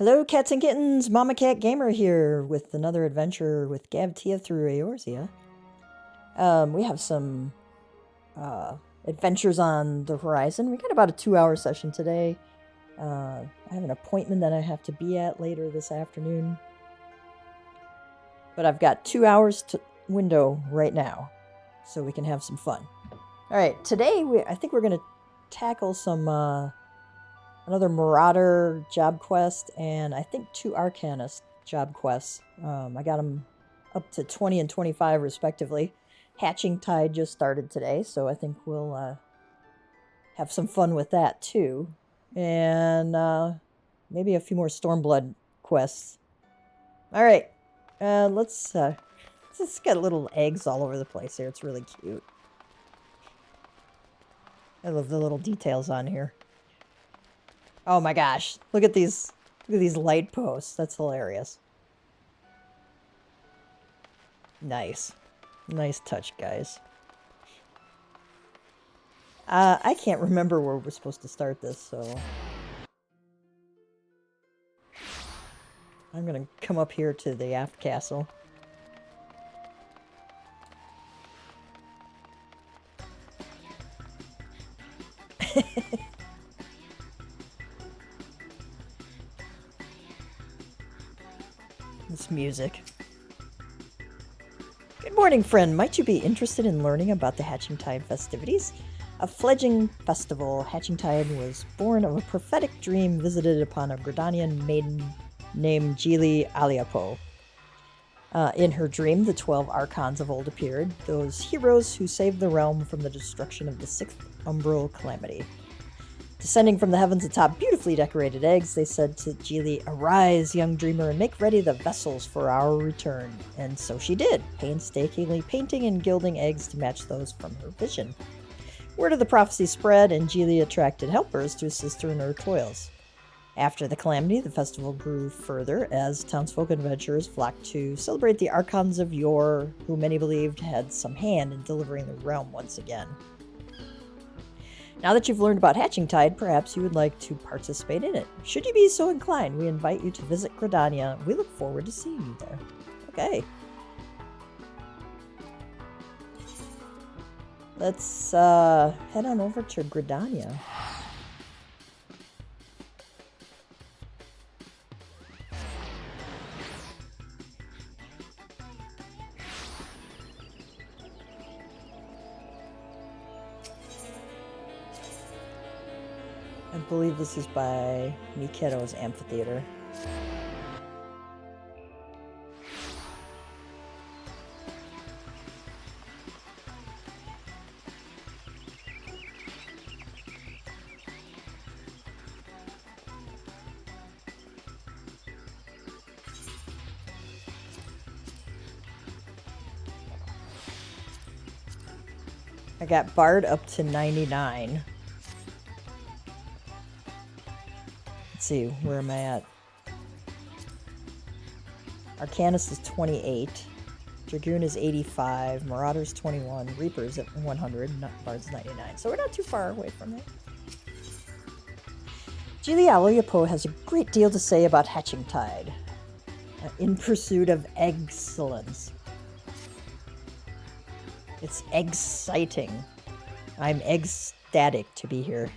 Hello, cats and kittens! Mama Cat Gamer here with another adventure with Gavtia through Eorzea. We have some adventures on the horizon. We got about a 2-hour session today. I have an appointment that I have to be at later this afternoon. But I've got 2 hours to window right now, so we can have some fun. Alright, today I think we're going to tackle some another Marauder job quest, and I think 2 Arcanist job quests. I got them up to 20 and 25 respectively. Hatching Tide just started today, so I think we'll have some fun with that too. And maybe a few more Stormblood quests. Alright, let's just got little eggs all over the place here. It's really cute. I love the little details on here. Oh my gosh, look at these light posts. That's hilarious. Nice. Nice touch, guys. I can't remember where we're supposed to start this, so I'm gonna come up here to the aft castle. This music. Good morning, friend. Might you be interested in learning about the Hatching Tide festivities? A fledgling festival, Hatching Tide was born of a prophetic dream visited upon a Gridanian maiden named Gili Aliapo. In her dream, the 12 Archons of old appeared, those heroes who saved the realm from the destruction of the 6th umbral calamity. Descending from the heavens atop beautifully decorated eggs, they said to Gili, "Arise, young dreamer, and make ready the vessels for our return." And so she did, painstakingly painting and gilding eggs to match those from her vision. Word of the prophecy spread, and Gili attracted helpers to assist her in her toils. After the calamity, the festival grew further as townsfolk and adventurers flocked to celebrate the Archons of yore, who many believed had some hand in delivering the realm once again. Now that you've learned about Hatching Tide, perhaps you would like to participate in it. Should you be so inclined, we invite you to visit Gridania. We look forward to seeing you there. Okay. Let's head on over to Gridania. I believe this is by Miqo'te's amphitheater. I got Bard up to 99. Let's see, where am I at? Arcanist is 28. Dragoon is 85. Marauder's 21. Reaper's at 100. Bard's 99. So we're not too far away from it. Gili Aliapo has a great deal to say about Hatching Tide. In pursuit of excellence. It's exciting. I'm ecstatic to be here.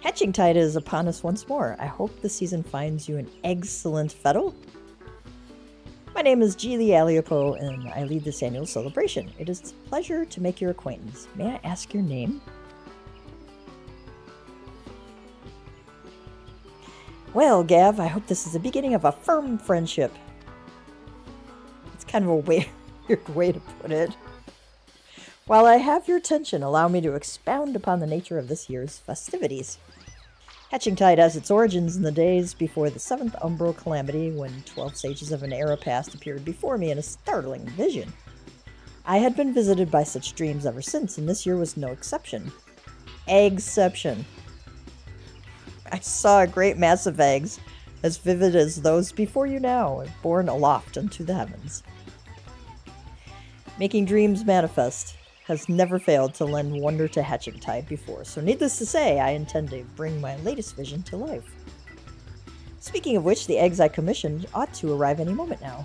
Hatching Tide is upon us once more. I hope the season finds you an excellent fettle. My name is Gili Aliapo, and I lead this annual celebration. It is a pleasure to make your acquaintance. May I ask your name? Well, Gav, I hope this is the beginning of a firm friendship. It's kind of a weird way to put it. While I have your attention, allow me to expound upon the nature of this year's festivities. Hatching Tide has its origins in the days before the 7th umbral calamity, when 12 sages of an era past appeared before me in a startling vision. I had been visited by such dreams ever since, and this year was no exception. Eggception. I saw a great mass of eggs, as vivid as those before you now, borne aloft unto the heavens. Making dreams manifest has never failed to lend wonder to Hatching Tide before, so needless to say, I intend to bring my latest vision to life. Speaking of which, the eggs I commissioned ought to arrive any moment now.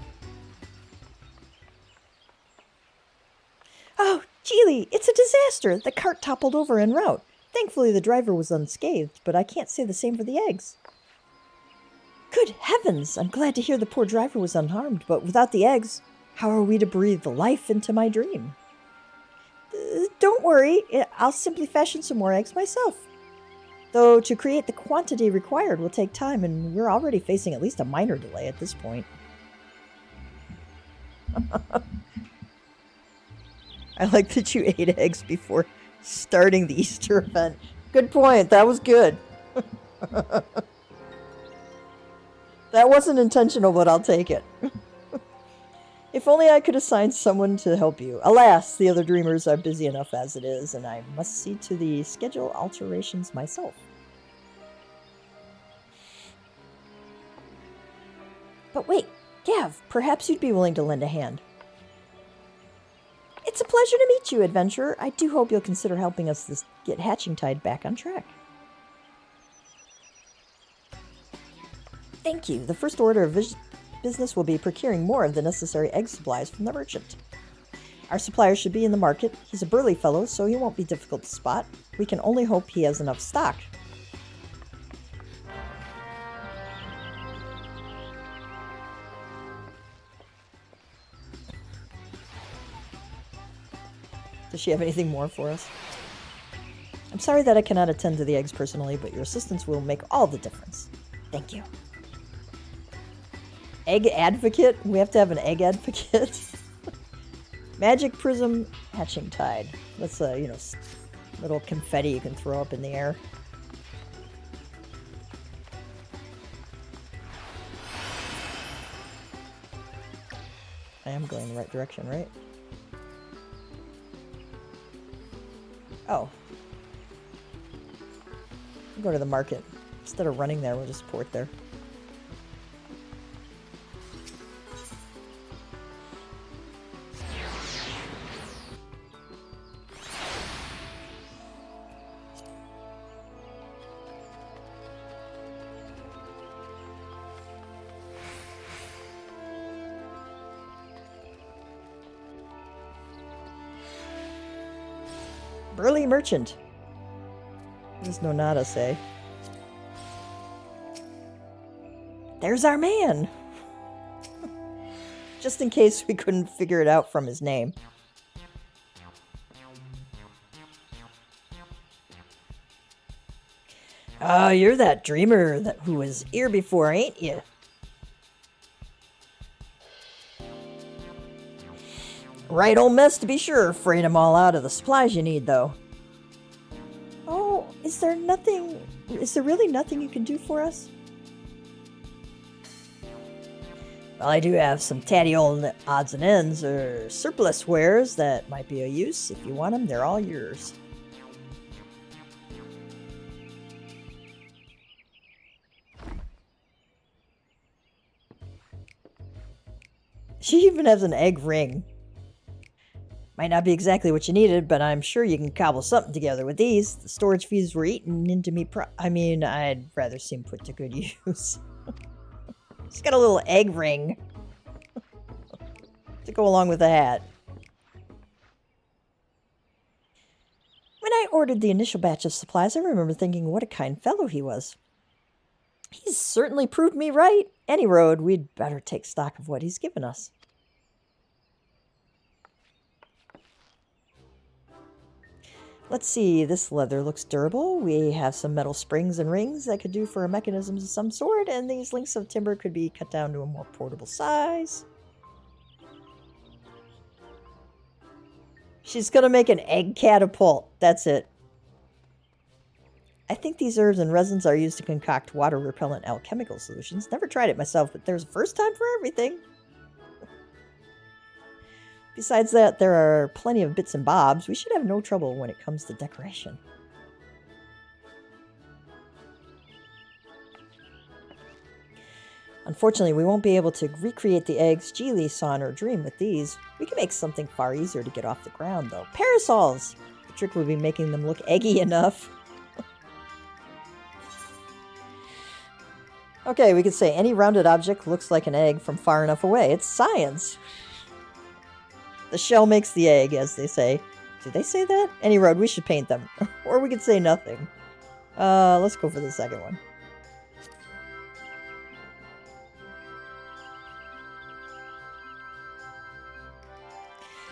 Oh, Geely, it's a disaster! The cart toppled over en route. Thankfully, the driver was unscathed, but I can't say the same for the eggs. Good heavens! I'm glad to hear the poor driver was unharmed, but without the eggs, how are we to breathe life into my dream? Don't worry, I'll simply fashion some more eggs myself. Though to create the quantity required will take time, and we're already facing at least a minor delay at this point. I like that you ate eggs before starting the Easter event. Good point, that was good. That wasn't intentional, but I'll take it. If only I could assign someone to help you. Alas, the other dreamers are busy enough as it is, and I must see to the schedule alterations myself. But wait, Gav, perhaps you'd be willing to lend a hand. It's a pleasure to meet you, adventurer. I do hope you'll consider helping us get Hatching Tide back on track. Thank you. The first order of business will be procuring more of the necessary egg supplies from the merchant. Our supplier should be in the market. He's a burly fellow, so he won't be difficult to spot. We can only hope he has enough stock. Does she have anything more for us? I'm sorry that I cannot attend to the eggs personally, but your assistance will make all the difference. Thank you. Egg advocate? We have to have an egg advocate? Magic prism hatching tide. That's a, little confetti you can throw up in the air. I am going the right direction, right? Oh. We'll go to the market. Instead of running there, we'll just port there. Burly merchant. There's no nada say. There's our man! Just in case we couldn't figure it out from his name. Oh, you're that dreamer who was here before, ain't you? Right old mess to be sure. Freight 'em all out of the supplies you need, though. Oh, is there really nothing you can do for us? Well, I do have some tatty old odds and ends or surplus wares that might be of use. If you want them, they're all yours. She even has an egg ring. Might not be exactly what you needed, but I'm sure you can cobble something together with these. The storage fees were eaten into me I'd rather see them put to good use. She's got a little egg ring to go along with the hat. When I ordered the initial batch of supplies, I remember thinking what a kind fellow he was. He's certainly proved me right. Any road, we'd better take stock of what he's given us. Let's see, this leather looks durable. We have some metal springs and rings that could do for mechanisms of some sort, and these links of timber could be cut down to a more portable size. She's gonna make an egg catapult. That's it. I think these herbs and resins are used to concoct water-repellent alchemical solutions. Never tried it myself, but there's a first time for everything. Besides that, there are plenty of bits and bobs. We should have no trouble when it comes to decoration. Unfortunately, we won't be able to recreate the eggs Geely saw in her dream with these. We can make something far easier to get off the ground, though. Parasols! The trick would be making them look eggy enough. Okay, we could say any rounded object looks like an egg from far enough away. It's science. The shell makes the egg, as they say. Do they say that? Any road, we should paint them. Or we could say nothing. Let's go for the second one.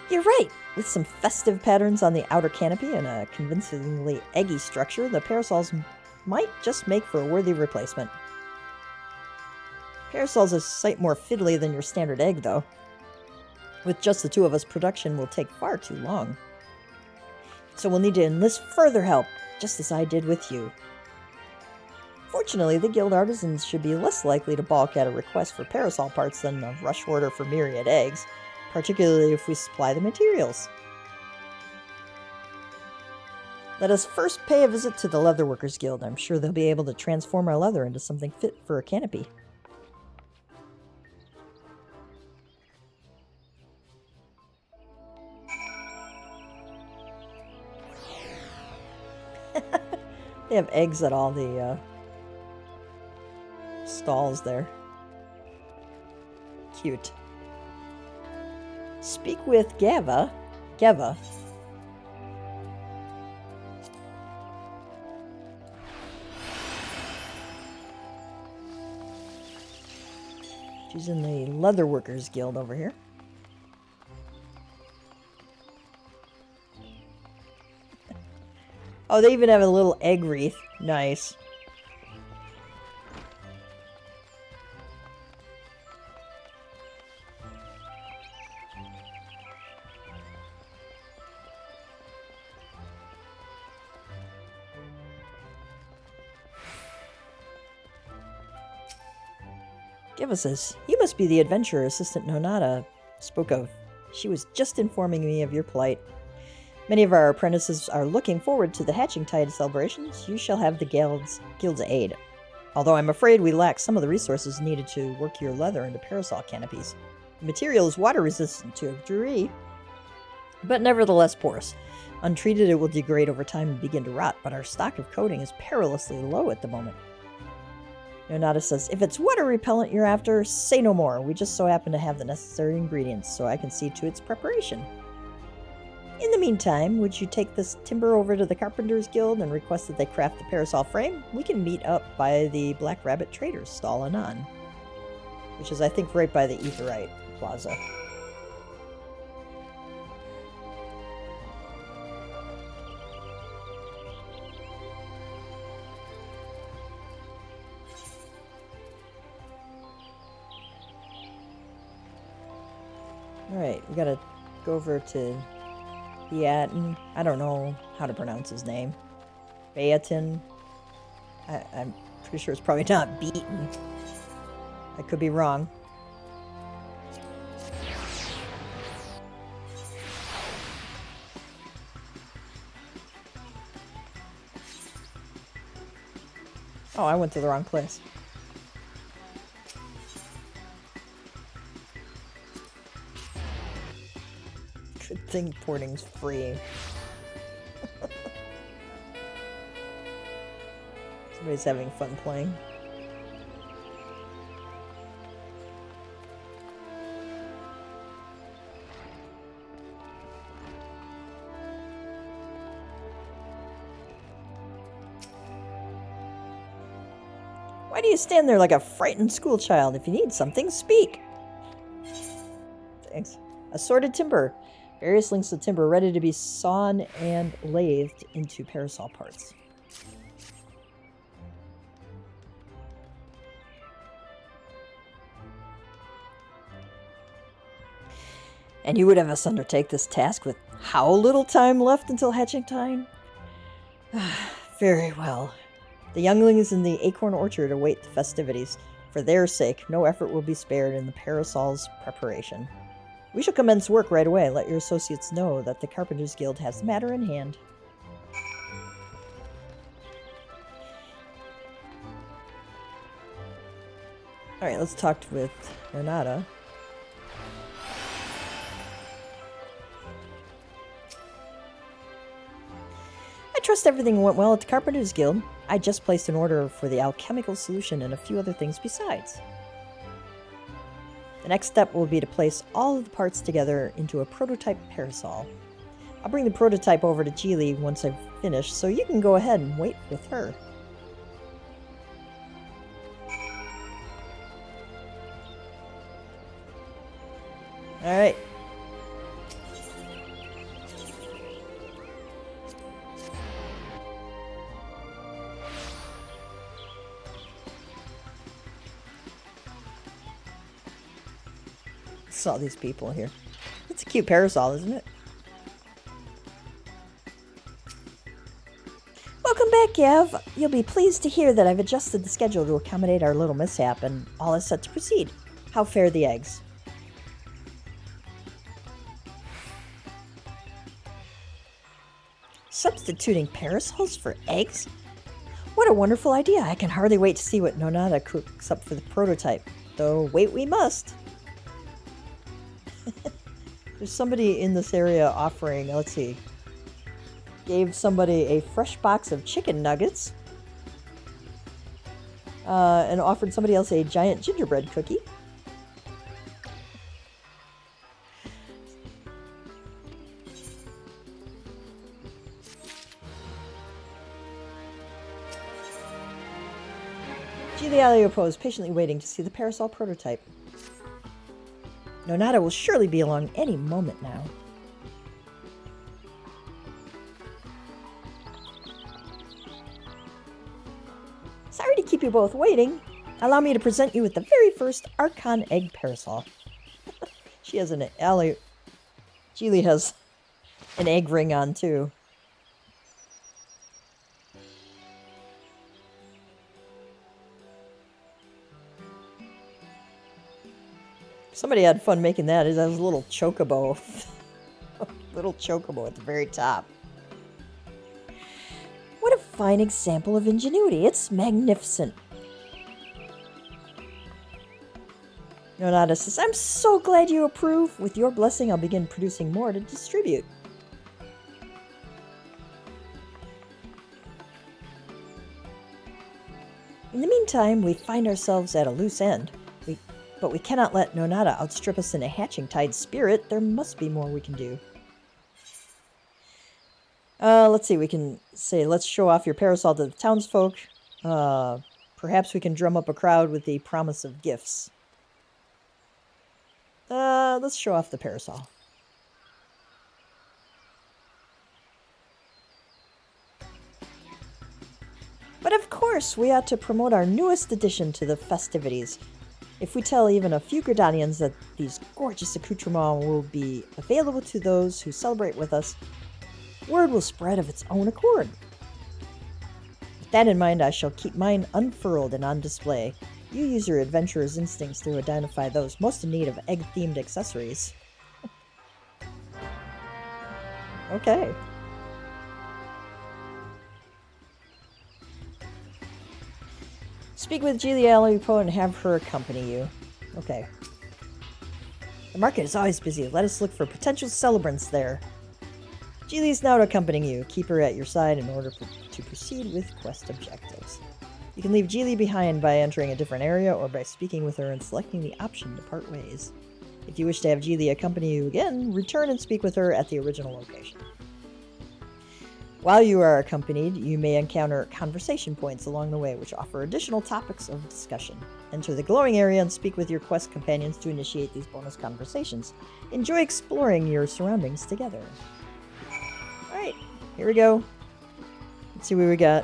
You're right! With some festive patterns on the outer canopy and a convincingly eggy structure, the parasols might just make for a worthy replacement. Parasol's a sight more fiddly than your standard egg, though. With just the two of us, production will take far too long. So we'll need to enlist further help, just as I did with you. Fortunately, the guild artisans should be less likely to balk at a request for parasol parts than a rush order for myriad eggs, particularly if we supply the materials. Let us first pay a visit to the Leatherworkers Guild. I'm sure they'll be able to transform our leather into something fit for a canopy. They have eggs at all the stalls there. Cute. Speak with Geva. She's in the Leatherworkers Guild over here. Oh, they even have a little egg wreath. Nice. Geva says, "You must be the adventurer assistant Nonata spoke of. She was just informing me of your plight. Many of our apprentices are looking forward to the Hatching Tide celebrations. You shall have the guild's aid. Although I'm afraid we lack some of the resources needed to work your leather into parasol canopies. The material is water resistant to a degree, but nevertheless porous. Untreated, it will degrade over time and begin to rot, but our stock of coating is perilously low at the moment." Nonata says, "If it's water repellent you're after, say no more. We just so happen to have the necessary ingredients, so I can see to its preparation. In the meantime, would you take this timber over to the Carpenters Guild and request that they craft the parasol frame? We can meet up by the Black Rabbit Trader's stall anon," which is, I think, right by the Aetheryte Plaza. Alright, we gotta go over to Beaton. I don't know how to pronounce his name. Beaton. I'm pretty sure it's probably not Beaton. I could be wrong. Oh, I went to the wrong place. Good thing porting's free. Somebody's having fun playing. Why do you stand there like a frightened schoolchild? If you need something, speak. Thanks. Assorted timber. Various lengths of timber ready to be sawn and lathed into parasol parts. And you would have us undertake this task with how little time left until hatching time? Very well. The younglings in the acorn orchard await the festivities. For their sake, no effort will be spared in the parasol's preparation. We shall commence work right away. Let your associates know that the Carpenters Guild has the matter in hand. Alright, let's talk with Renata. I trust everything went well at the Carpenters Guild. I just placed an order for the alchemical solution and a few other things besides. The next step will be to place all of the parts together into a prototype parasol. I'll bring the prototype over to Geely once I've finished, so you can go ahead and wait with her. Alright. Saw these people here. It's a cute parasol, isn't it? Welcome back, Yav. You'll be pleased to hear that I've adjusted the schedule to accommodate our little mishap, and all is set to proceed. How fare the eggs? Substituting parasols for eggs? What a wonderful idea. I can hardly wait to see what Nonata cooks up for the prototype. Though wait we must. There's somebody in this area offering, let's see, gave somebody a fresh box of chicken nuggets and offered somebody else a giant gingerbread cookie. Giulialiopo is patiently waiting to see the parasol prototype. Nonata will surely be along any moment now. Sorry to keep you both waiting. Allow me to present you with the very first Archon egg parasol. She has an alley. Geely has an egg ring on too. Somebody had fun making that. It has a little chocobo. Little chocobo at the very top. What a fine example of ingenuity. It's magnificent. Nonata says, I'm so glad you approve. With your blessing, I'll begin producing more to distribute. In the meantime, we find ourselves at a loose end. But we cannot let Nonata outstrip us in a hatching tide spirit. There must be more we can do. Let's see, we can say, let's show off your parasol to the townsfolk. Perhaps we can drum up a crowd with the promise of gifts. Let's show off the parasol. But of course, we ought to promote our newest addition to the festivities. If we tell even a few Gridanians that these gorgeous accoutrements will be available to those who celebrate with us, word will spread of its own accord. With that in mind, I shall keep mine unfurled and on display. You use your adventurer's instincts to identify those most in need of egg-themed accessories. Okay. Speak with Giulialiopo and have her accompany you. Okay. The market is always busy. Let us look for potential celebrants there. Geely is now accompanying you. Keep her at your side in order to proceed with quest objectives. You can leave Geely behind by entering a different area or by speaking with her and selecting the option to part ways. If you wish to have Geely accompany you again, return and speak with her at the original location. While you are accompanied, you may encounter conversation points along the way, which offer additional topics of discussion. Enter the glowing area and speak with your quest companions to initiate these bonus conversations. Enjoy exploring your surroundings together. Alright, here we go. Let's see what we got.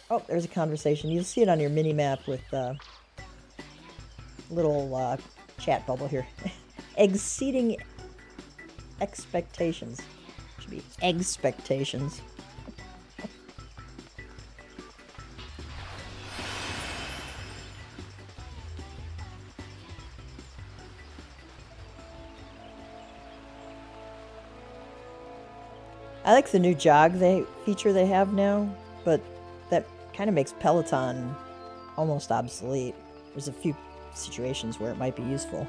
Oh, there's a conversation. You'll see it on your mini-map with little chat bubble here. Exceeding expectations. Should be expectations. I like the new jog feature they have now, but that kind of makes Peloton almost obsolete. There's a few situations where it might be useful.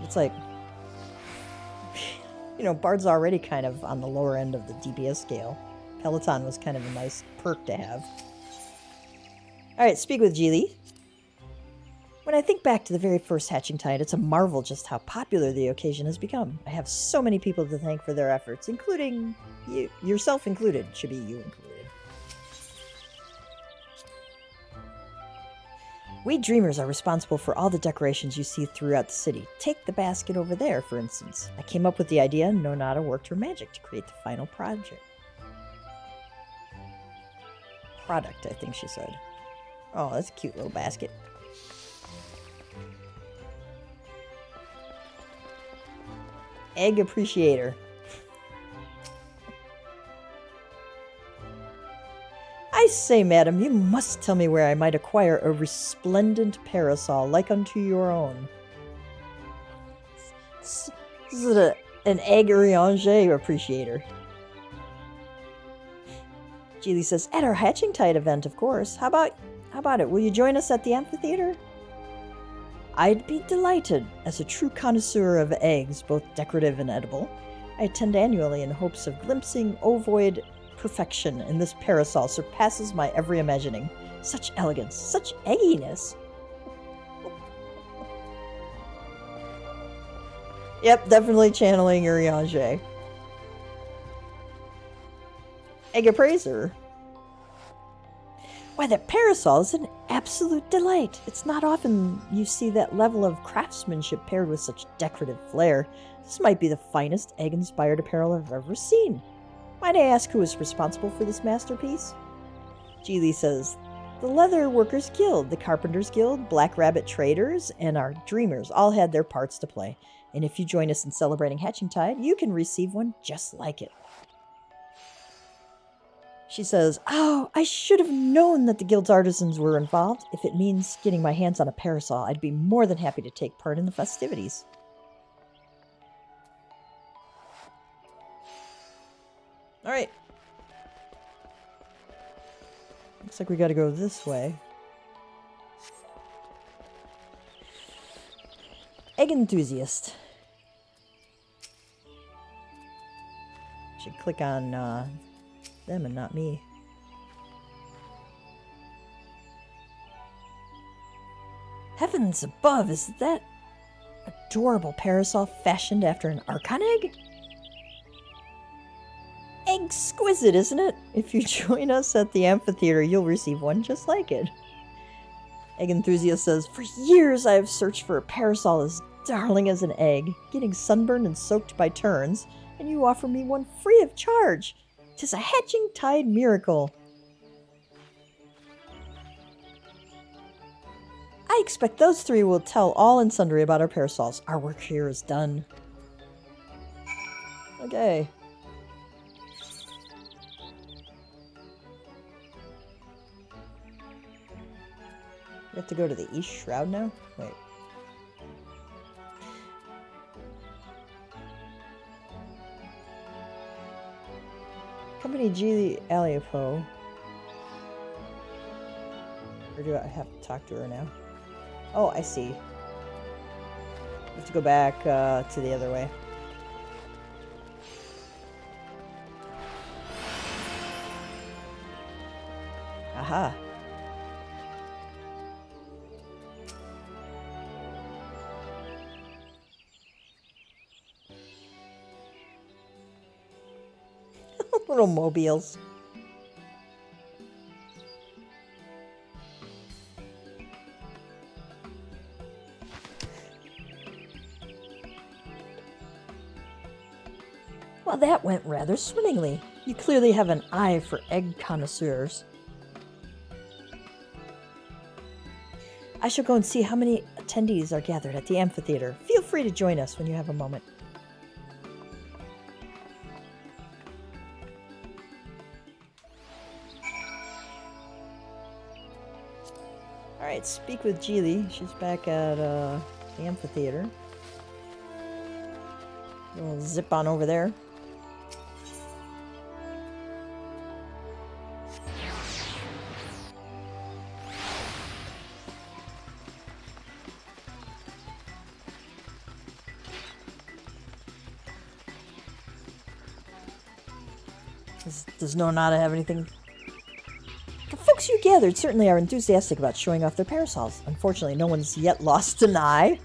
It's like You know, Bard's already kind of on the lower end of the DPS scale. Peloton was kind of a nice perk to have. Alright, speak with Geely. When I think back to the very first Hatching Tide, it's a marvel just how popular the occasion has become. I have so many people to thank for their efforts, including you, yourself included. Should be you included. We dreamers are responsible for all the decorations you see throughout the city. Take the basket over there, for instance. I came up with the idea and Nonata worked her magic to create the final project. Product, I think she said. Oh, that's a cute little basket. Egg appreciator. I say, madam, you must tell me where I might acquire a resplendent parasol like unto your own. This is an egg Eorzea appreciator. Geely says, at our Hatching Tide event, of course. How about it? Will you join us at the amphitheater? I'd be delighted. As a true connoisseur of eggs, both decorative and edible, I attend annually in hopes of glimpsing ovoid perfection, and this parasol surpasses my every imagining. Such elegance, such egginess. Yep, definitely channeling Eorzea. Egg appraiser. Why, that parasol is an absolute delight. It's not often you see that level of craftsmanship paired with such decorative flair. This might be the finest egg-inspired apparel I've ever seen. Might I ask who is responsible for this masterpiece? Geely says, the Leather Workers Guild, the Carpenters Guild, Black Rabbit Traders, and our Dreamers all had their parts to play. And if you join us in celebrating Hatching Tide, you can receive one just like it. She says, oh, I should have known that the guild's artisans were involved. If it means getting my hands on a parasol, I'd be more than happy to take part in the festivities. Alright. Looks like we gotta go this way. Egg enthusiast. Should click on them and not me. Heavens above, is that adorable parasol fashioned after an Archon egg? Exquisite, isn't it? If you join us at the amphitheater, you'll receive one just like it. Egg enthusiast says, for years I have searched for a parasol as darling as an egg, getting sunburned and soaked by turns, and you offer me one free of charge. 'Tis a Hatching Tide miracle. I expect those three will tell all and sundry about our parasols. Our work here is done. Okay. We have to go to the East Shroud now? Wait. Company G. Aliopo. Or do I have to talk to her now? Oh, I see. We have to go back to the other way. Aha. Little mobiles. Well, that went rather swimmingly. You clearly have an eye for egg connoisseurs. I shall go and see how many attendees are gathered at the amphitheater. Feel free to join us when you have a moment. Alright, speak with Geely. She's back at the amphitheater. We'll zip on over there. Does Nonata have anything? The folks you gathered certainly are enthusiastic about showing off their parasols. Unfortunately, no one's yet lost an eye.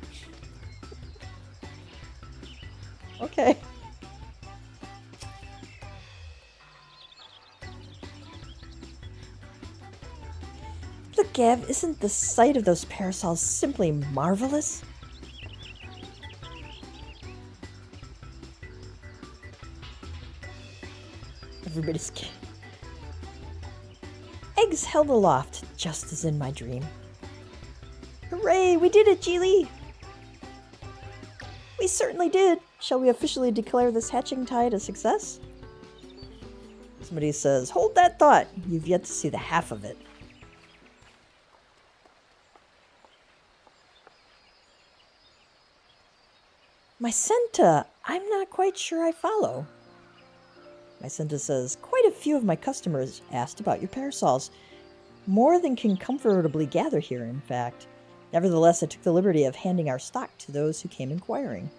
Okay. Look, Gav, isn't the sight of those parasols simply marvelous? Everybody's kidding. Eggs held aloft, just as in my dream. Hooray, we did it, Geely! We certainly did. Shall we officially declare this hatching tide a success? Somebody says, hold that thought. You've yet to see the half of it. Mycenta, I'm not quite sure I follow. Mycenta says, quite a few of my customers asked about your parasols. More than can comfortably gather here, in fact. Nevertheless, I took the liberty of handing our stock to those who came inquiring.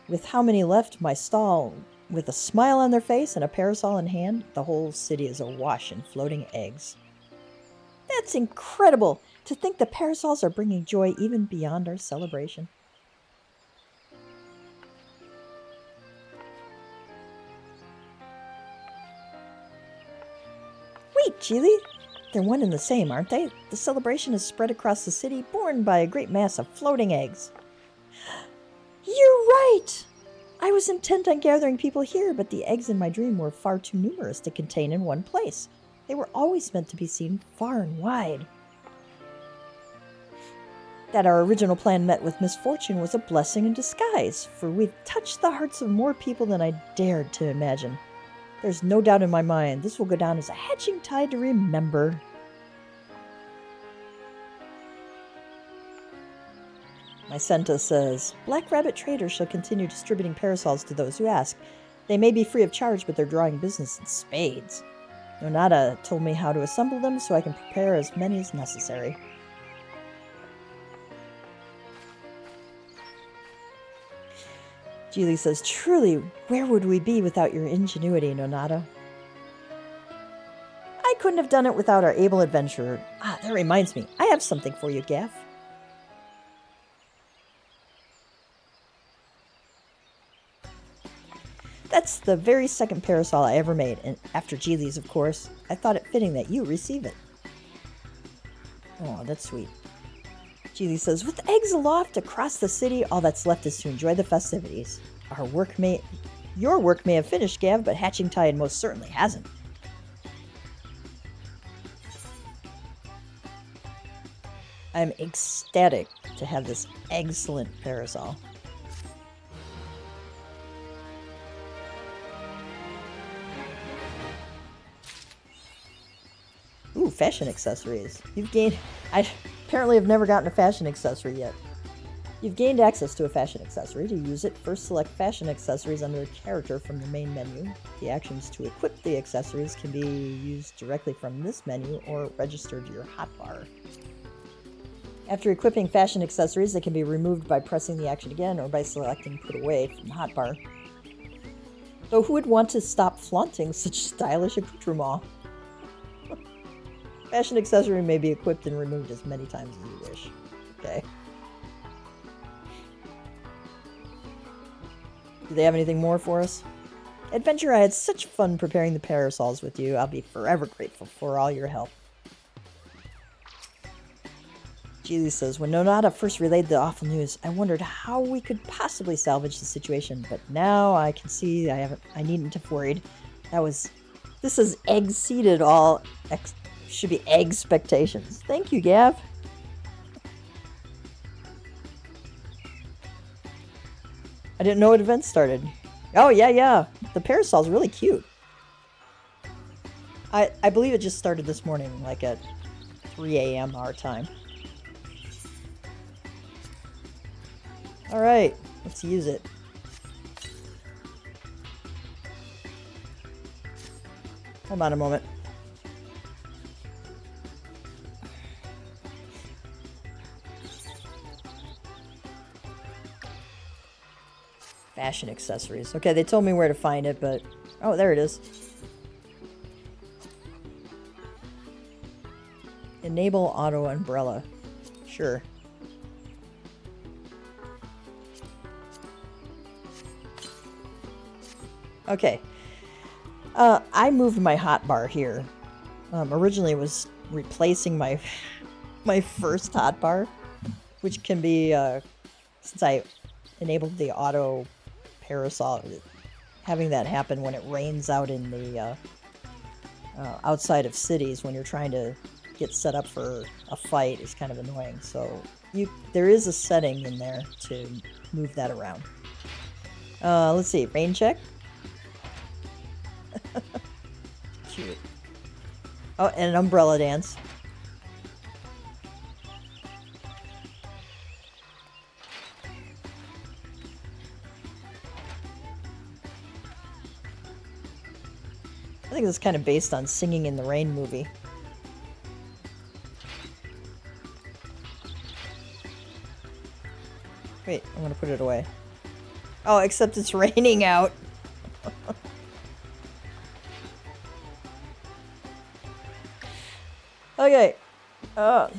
With how many left my stall, with a smile on their face and a parasol in hand, the whole city is awash in floating eggs. That's incredible! To think the parasols are bringing joy even beyond our celebration. Wait, Geely! They're one and the same, aren't they? The celebration is spread across the city, borne by a great mass of floating eggs. You're right! I was intent on gathering people here, but the eggs in my dream were far too numerous to contain in one place. They were always meant to be seen far and wide. That our original plan met with misfortune was a blessing in disguise, for we've touched the hearts of more people than I dared to imagine. There's no doubt in my mind this will go down as a hatching tide to remember. Mycenta says, Black Rabbit traders shall continue distributing parasols to those who ask. They may be free of charge, but they're drawing business in spades. Nonata told me how to assemble them so I can prepare as many as necessary. Geely says, truly, where would we be without your ingenuity, Nonata? I couldn't have done it without our able adventurer. Ah, that reminds me. I have something for you, Gaff. That's the very second parasol I ever made, and after Geely's, of course, I thought it fitting that you receive it. Oh, that's sweet. Geely says, with eggs aloft across the city, all that's left is to enjoy the festivities. Your work may have finished, Gav, but Hatching Tide most certainly hasn't. I'm ecstatic to have this excellent parasol. Ooh, fashion accessories. You've gained... I apparently have never gotten a fashion accessory yet. You've gained access to a fashion accessory. To use it, first select fashion accessories under the character from the main menu. The actions to equip the accessories can be used directly from this menu or registered to your hotbar. After equipping fashion accessories, they can be removed by pressing the action again or by selecting Put Away from the hotbar. Though who would want to stop flaunting such stylish accoutrement? Fashion accessory may be equipped and removed as many times as you wish. Okay. Do they have anything more for us? Adventure, I had such fun preparing the parasols with you. I'll be forever grateful for all your help. Geely says, when Nonata first relayed the awful news, I wondered how we could possibly salvage the situation, but now I can see I needn't have worried. This is exceeded all should be expectations. Thank you, Gav. I didn't know an event started. Oh, yeah. The parasol's really cute. I believe it just started this morning, like at 3 a.m. our time. Alright, let's use it. Hold on a moment. Fashion accessories. Okay, they told me where to find it, but... Oh, there it is. Enable auto umbrella. Sure. Okay. I moved my hotbar here. Originally it was replacing my first hotbar, which can be, since I enabled the auto parasol, having that happen when it rains out in the outside of cities when you're trying to get set up for a fight is kind of annoying. So there is a setting in there to move that around. Let's see, rain check. Cute. Oh, and an umbrella dance. I think this is kind of based on Singing in the Rain movie. Wait, I'm gonna put it away. Oh, except it's raining out. Okay. Let's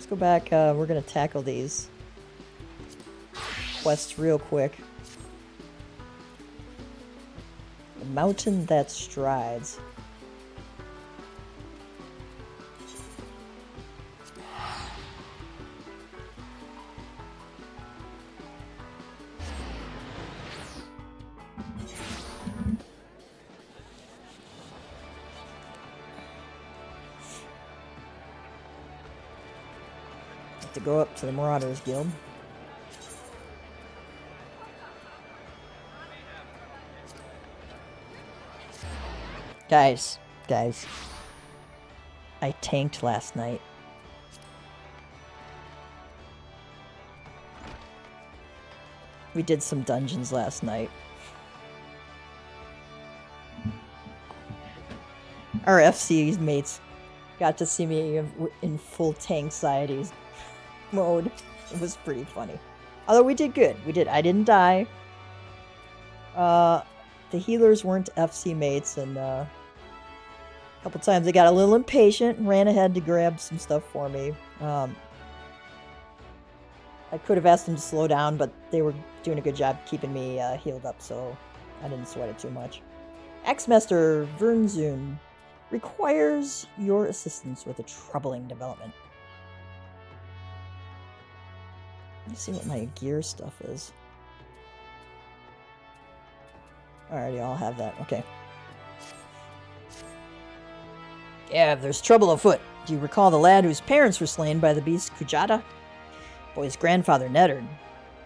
go back. We're gonna tackle these quests real quick. The mountain that strides. Have to go up to the Marauders Guild. Guys, I tanked last night. We did some dungeons last night. Our FC mates got to see me in full tank-siety mode. It was pretty funny. Although we did good. I didn't die. The healers weren't FC mates, and a couple times they got a little impatient and ran ahead to grab some stuff for me. I could have asked them to slow down, but they were doing a good job keeping me healed up, so I didn't sweat it too much. Axemaster Vernzoon requires your assistance with a troubling development. Let me see what my gear stuff is. Alrighty, I'll have that. Okay. Yeah, there's trouble afoot. Do you recall the lad whose parents were slain by the beast Kujata? Boy's grandfather, Neddard,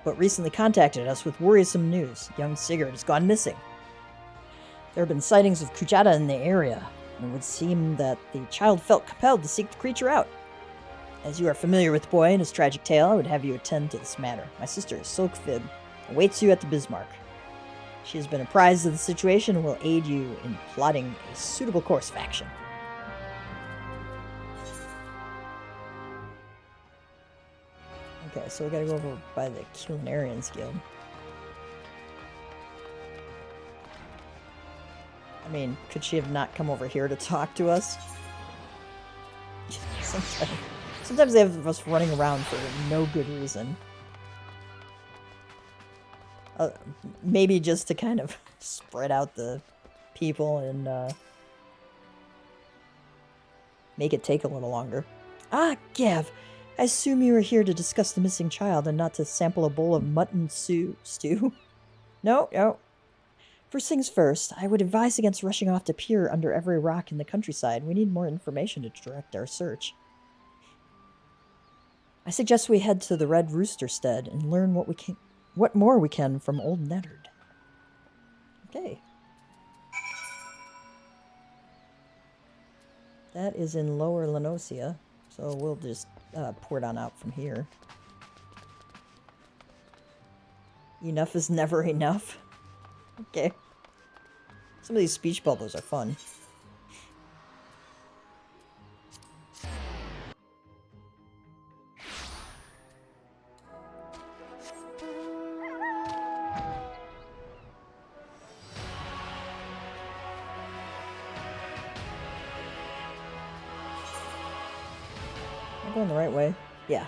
but recently contacted us with worrisome news. Young Sigurd has gone missing. There have been sightings of Kujata in the area, and it would seem that the child felt compelled to seek the creature out. As you are familiar with the boy and his tragic tale, I would have you attend to this matter. My sister, Silkfib, awaits you at the Bismarck. She has been apprised of the situation and will aid you in plotting a suitable course of action. Okay, so we gotta go over by the Culinarians Guild. I mean, could she have not come over here to talk to us? Sometimes they have us running around for no good reason. Maybe just to kind of spread out the people and make it take a little longer. Ah, Gav, I assume you are here to discuss the missing child and not to sample a bowl of mutton stew. No. First things first, I would advise against rushing off to peer under every rock in the countryside. We need more information to direct our search. I suggest we head to the Red Rooster Stead and learn what more we can from old Neddard. Okay. That is in Lower Lenosia, so we'll just port on out from here. Enough is never enough. Okay. Some of these speech bubbles are fun. I'm going the right way. Yeah.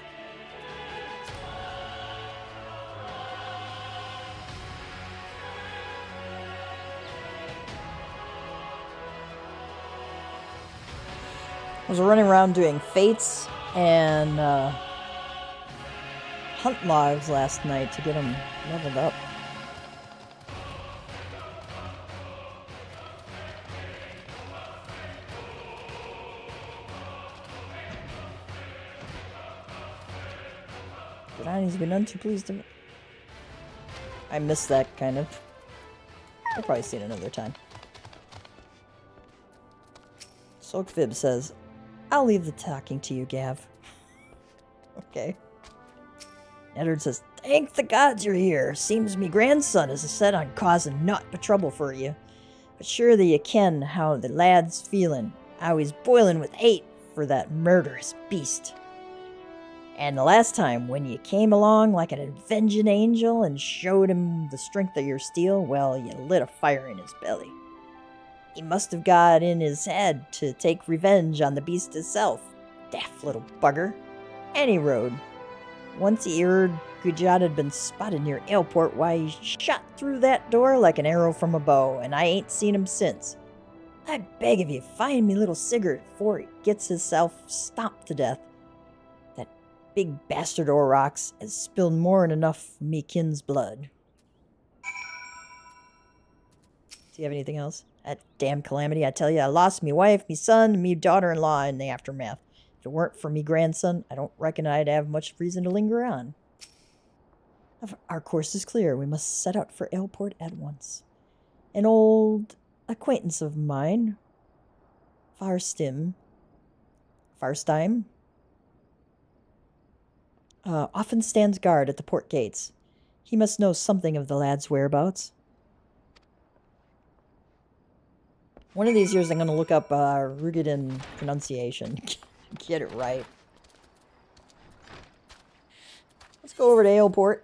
I was running around doing fates and hunt logs last night to get them leveled up. He's been none too pleased to me. I missed that, kind of. I'll probably see it another time. Soakfib says, I'll leave the talking to you, Gav. Okay. Eddard says, thank the gods you're here. Seems me grandson is set on causing naught but trouble for you. But surely you ken how the lad's feeling. How he's boiling with hate for that murderous beast. And the last time, when you came along like an avenging angel and showed him the strength of your steel, well, you lit a fire in his belly. He must have got in his head to take revenge on the beast itself. Daft little bugger. Any road. Once he heard Gujat had been spotted near Aleport, why, he shot through that door like an arrow from a bow, and I ain't seen him since. I beg of you, find me little Sigurd before he gets himself stomped to death. Big bastard Aurochs has spilled more than enough of me kin's blood. Do you have anything else? That damn calamity, I tell you, I lost me wife, me son, and me daughter-in-law in the aftermath. If it weren't for me grandson, I don't reckon I'd have much reason to linger on. Our course is clear. We must set out for Aleport at once. An old acquaintance of mine, Farstim, often stands guard at the port gates. He must know something of the lad's whereabouts. One of these years I'm going to look up Rugadin pronunciation. Get it right. Let's go over to Aleport.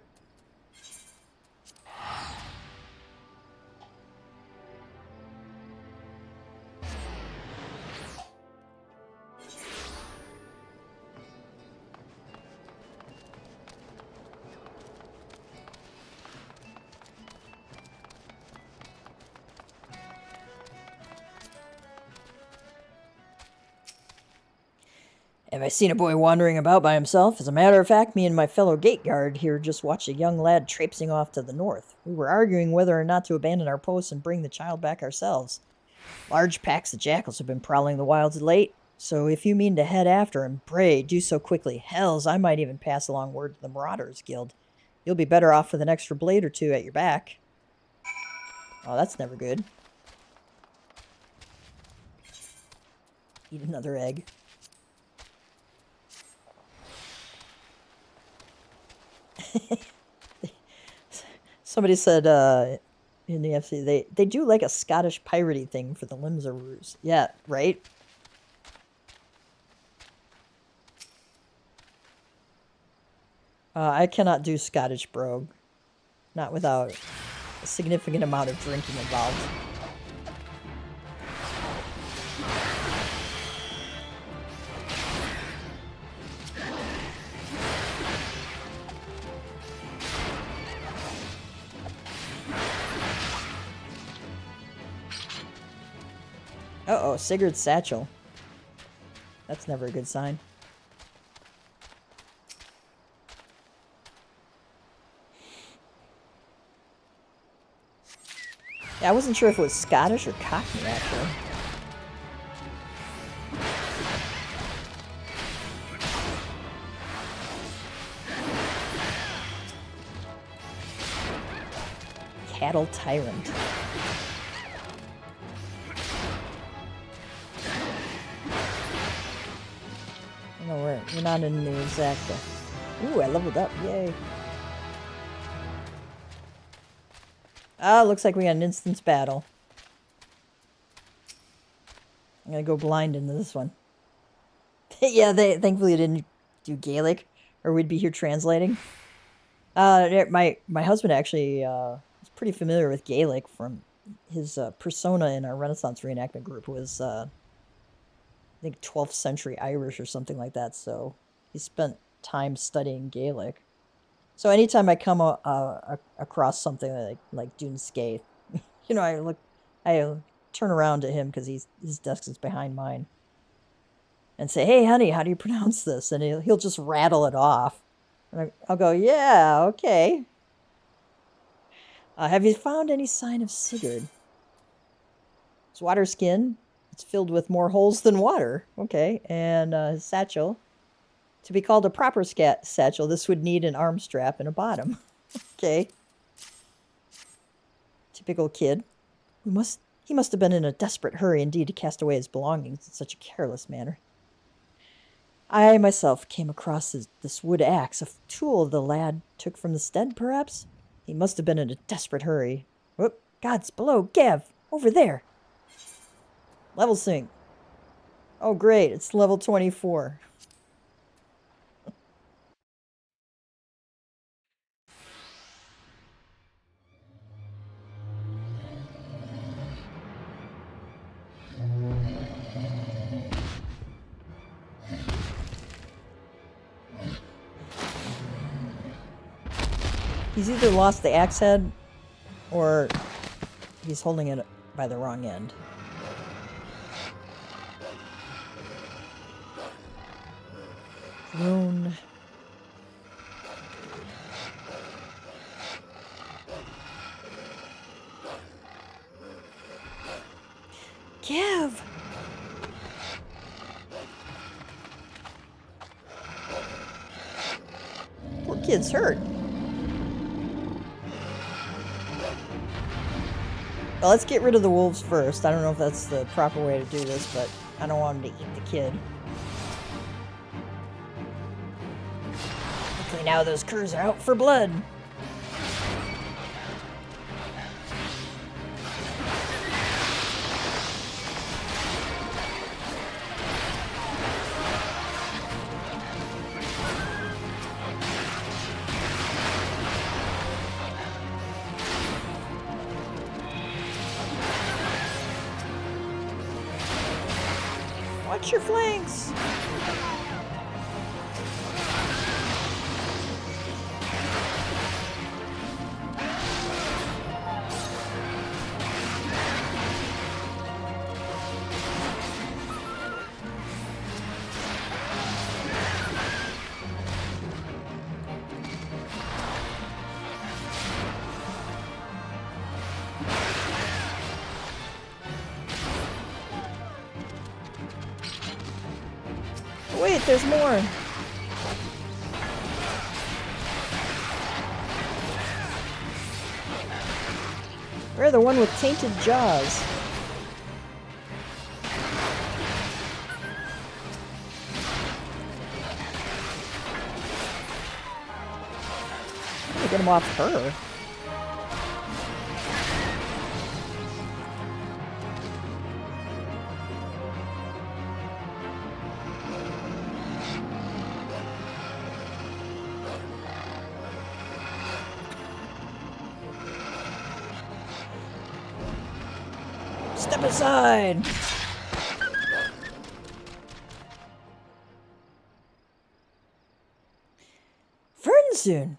Have I seen a boy wandering about by himself? As a matter of fact, me and my fellow gate guard here just watched a young lad traipsing off to the north. We were arguing whether or not to abandon our posts and bring the child back ourselves. Large packs of jackals have been prowling the wilds of late, so if you mean to head after him, pray, do so quickly. Hells, I might even pass along word to the Marauders Guild. You'll be better off with an extra blade or two at your back. Oh, that's never good. Eat another egg. Somebody said in the FC they do like a Scottish piratey thing for the Limsaroos. Yeah, right? I cannot do Scottish brogue. Not without a significant amount of drinking involved. Uh-oh, Sigurd's satchel. That's never a good sign. Yeah, I wasn't sure if it was Scottish or Cockney, actually. Cattle Tyrant. No, we're not in the exact... Ooh, I leveled up. Yay. Ah, looks like we got an instance battle. I'm gonna go blind into this one. Yeah, thankfully didn't do Gaelic, or we'd be here translating. My husband actually is pretty familiar with Gaelic from his persona in our Renaissance reenactment group, who was I think 12th century Irish or something like that. So He spent time studying Gaelic. So anytime I come across something like Dune Scathe, you know, I turn around to him because his desk is behind mine, and say, "Hey, honey, how do you pronounce this?" And he'll just rattle it off, and I'll go, "Yeah, okay." Have you found any sign of Sigurd? His water skin. It's filled with more holes than water. Okay, and his satchel. To be called a proper satchel, this would need an arm strap and a bottom. Okay. Typical kid. He must have been in a desperate hurry indeed to cast away his belongings in such a careless manner. I myself came across this wood axe, a tool the lad took from the stead, perhaps? He must have been in a desperate hurry. Whoop, God's below, Gav, over there. Level sync. Oh, great, it's level 24. He's either lost the axe head or he's holding it by the wrong end. Groan. Gav! Poor kid's hurt. Well, let's get rid of the wolves first. I don't know if that's the proper way to do this, but I don't want him to eat the kid. Okay, now those curs are out for blood. Watch your flanks! Wait, there's more. We're the one with tainted jaws. Get him off her. Step aside! Fernsoon!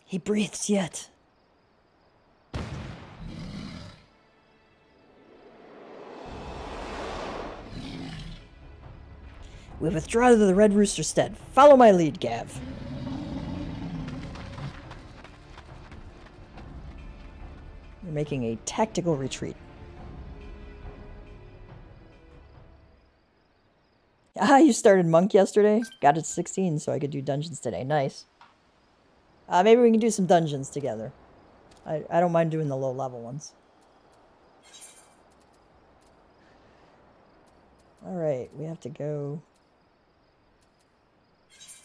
He breathes yet. We withdraw to the Red Rooster stead. Follow my lead, Gav. We're making a tactical retreat. Ah, you started Monk yesterday? Got it to 16 so I could do dungeons today. Nice. Maybe we can do some dungeons together. I don't mind doing the low-level ones. Alright, we have to go...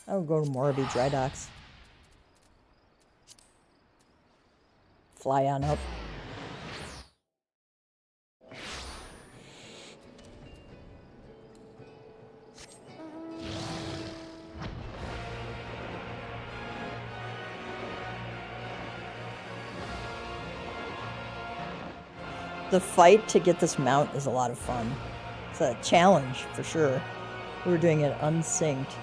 I'll go to Morabee Dry Docks. Fly on up. The fight to get this mount is a lot of fun. It's a challenge, for sure. We were doing it unsynced.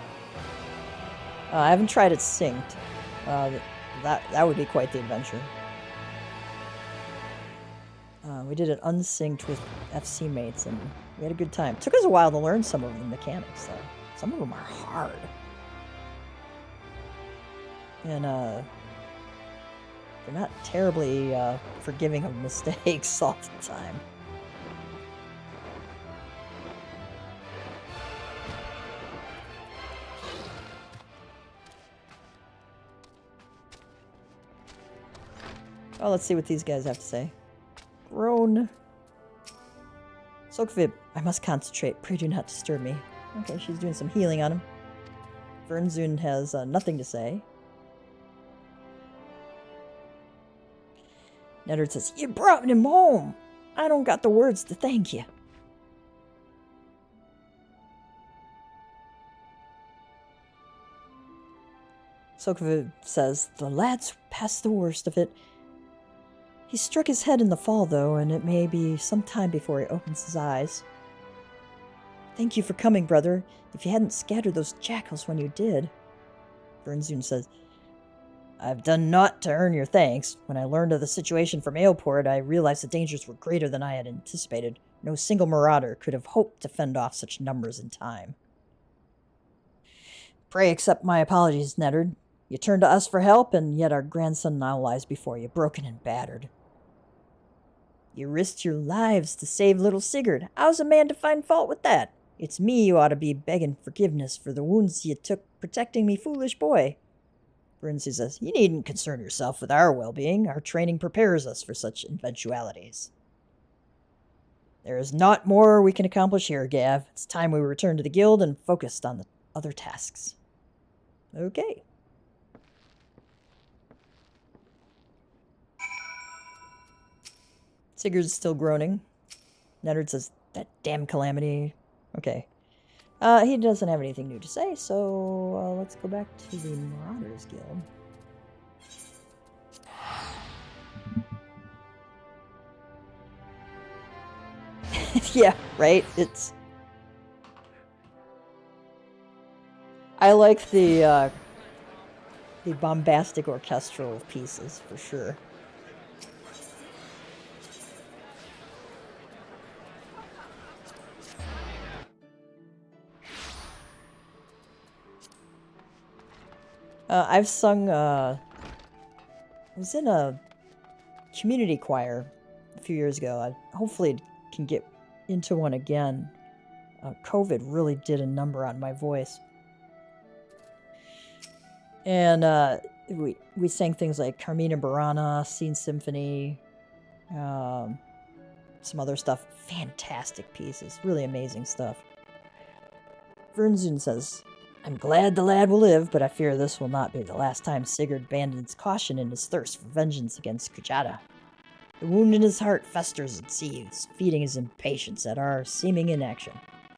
I haven't tried it synced. That would be quite the adventure. We did it unsynced with FC mates, and we had a good time. It took us a while to learn some of the mechanics, though. Some of them are hard. And, they're not terribly, forgiving of mistakes all the time. Oh, let's see what these guys have to say. Groan. Sokvid, I must concentrate. Pray do not disturb me. Okay, she's doing some healing on him. Vernzun has nothing to say. Neddard says, you brought him home. I don't got the words to thank you. Sokvid says, the lad's past the worst of it. He struck his head in the fall, though, and it may be some time before he opens his eyes. Thank you for coming, brother. If you hadn't scattered those jackals when you did. Vernzun says, I've done naught to earn your thanks. When I learned of the situation from Aleport, I realized the dangers were greater than I had anticipated. No single marauder could have hoped to fend off such numbers in time. Pray accept my apologies, Neddard. You turned to us for help, and yet our grandson now lies before you, broken and battered. You risked your lives to save little Sigurd. How's a man to find fault with that? It's me you ought to be begging forgiveness for the wounds you took protecting me foolish boy. Vernzun says, you needn't concern yourself with our well-being. Our training prepares us for such eventualities. There is naught more we can accomplish here, Gav. It's time we return to the guild and focused on the other tasks. Okay. Sigurd's still groaning. Neddard says, that damn calamity. Okay. He doesn't have anything new to say, so let's go back to the Marauders Guild. Yeah, right? It's... I like the bombastic orchestral pieces, for sure. I've sung, I was in a community choir a few years ago. I hopefully can get into one again. COVID really did a number on my voice. And we sang things like Carmina Burana, Scene Symphony, some other stuff. Fantastic pieces. Really amazing stuff. Vernzun says, I'm glad the lad will live, but I fear this will not be the last time Sigurd abandons caution in his thirst for vengeance against Kujata. The wound in his heart festers and seethes, feeding his impatience at our seeming inaction.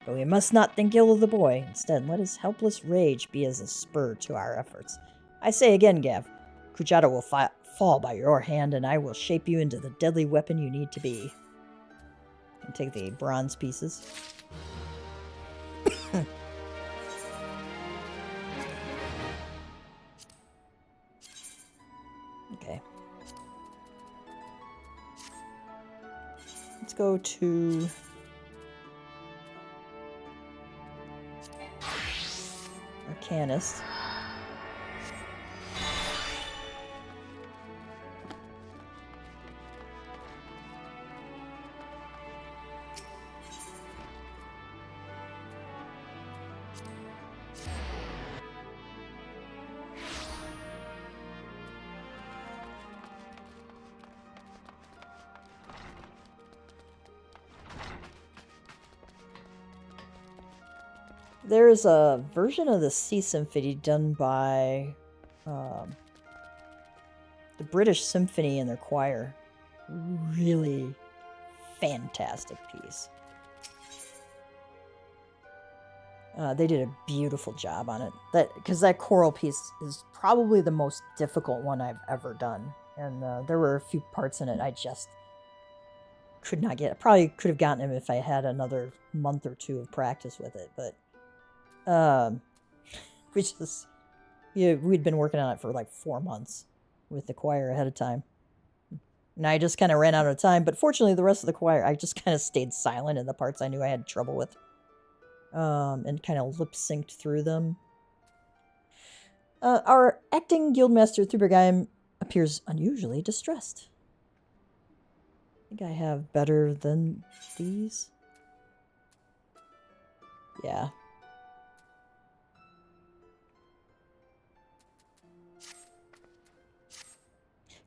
But we must not think ill of the boy. Instead, let his helpless rage be as a spur to our efforts. I say again, Gav, Kujata will fall by your hand, and I will shape you into the deadly weapon you need to be. And take the bronze pieces. Okay. Let's go to Arcanist. There's a version of the Sea Symphony done by the British Symphony and their choir. Really fantastic piece. They did a beautiful job on it. Because that choral piece is probably the most difficult one I've ever done. And there were a few parts in it I just could not get. I probably could have gotten him if I had another month or two of practice with it, but we'd been working on it for like 4 months with the choir ahead of time. And I just kind of ran out of time, but fortunately the rest of the choir, I just kind of stayed silent in the parts I knew I had trouble with. And kind of lip-synced through them. Our acting guildmaster Thubergeim appears unusually distressed. I think I have better than these. Yeah.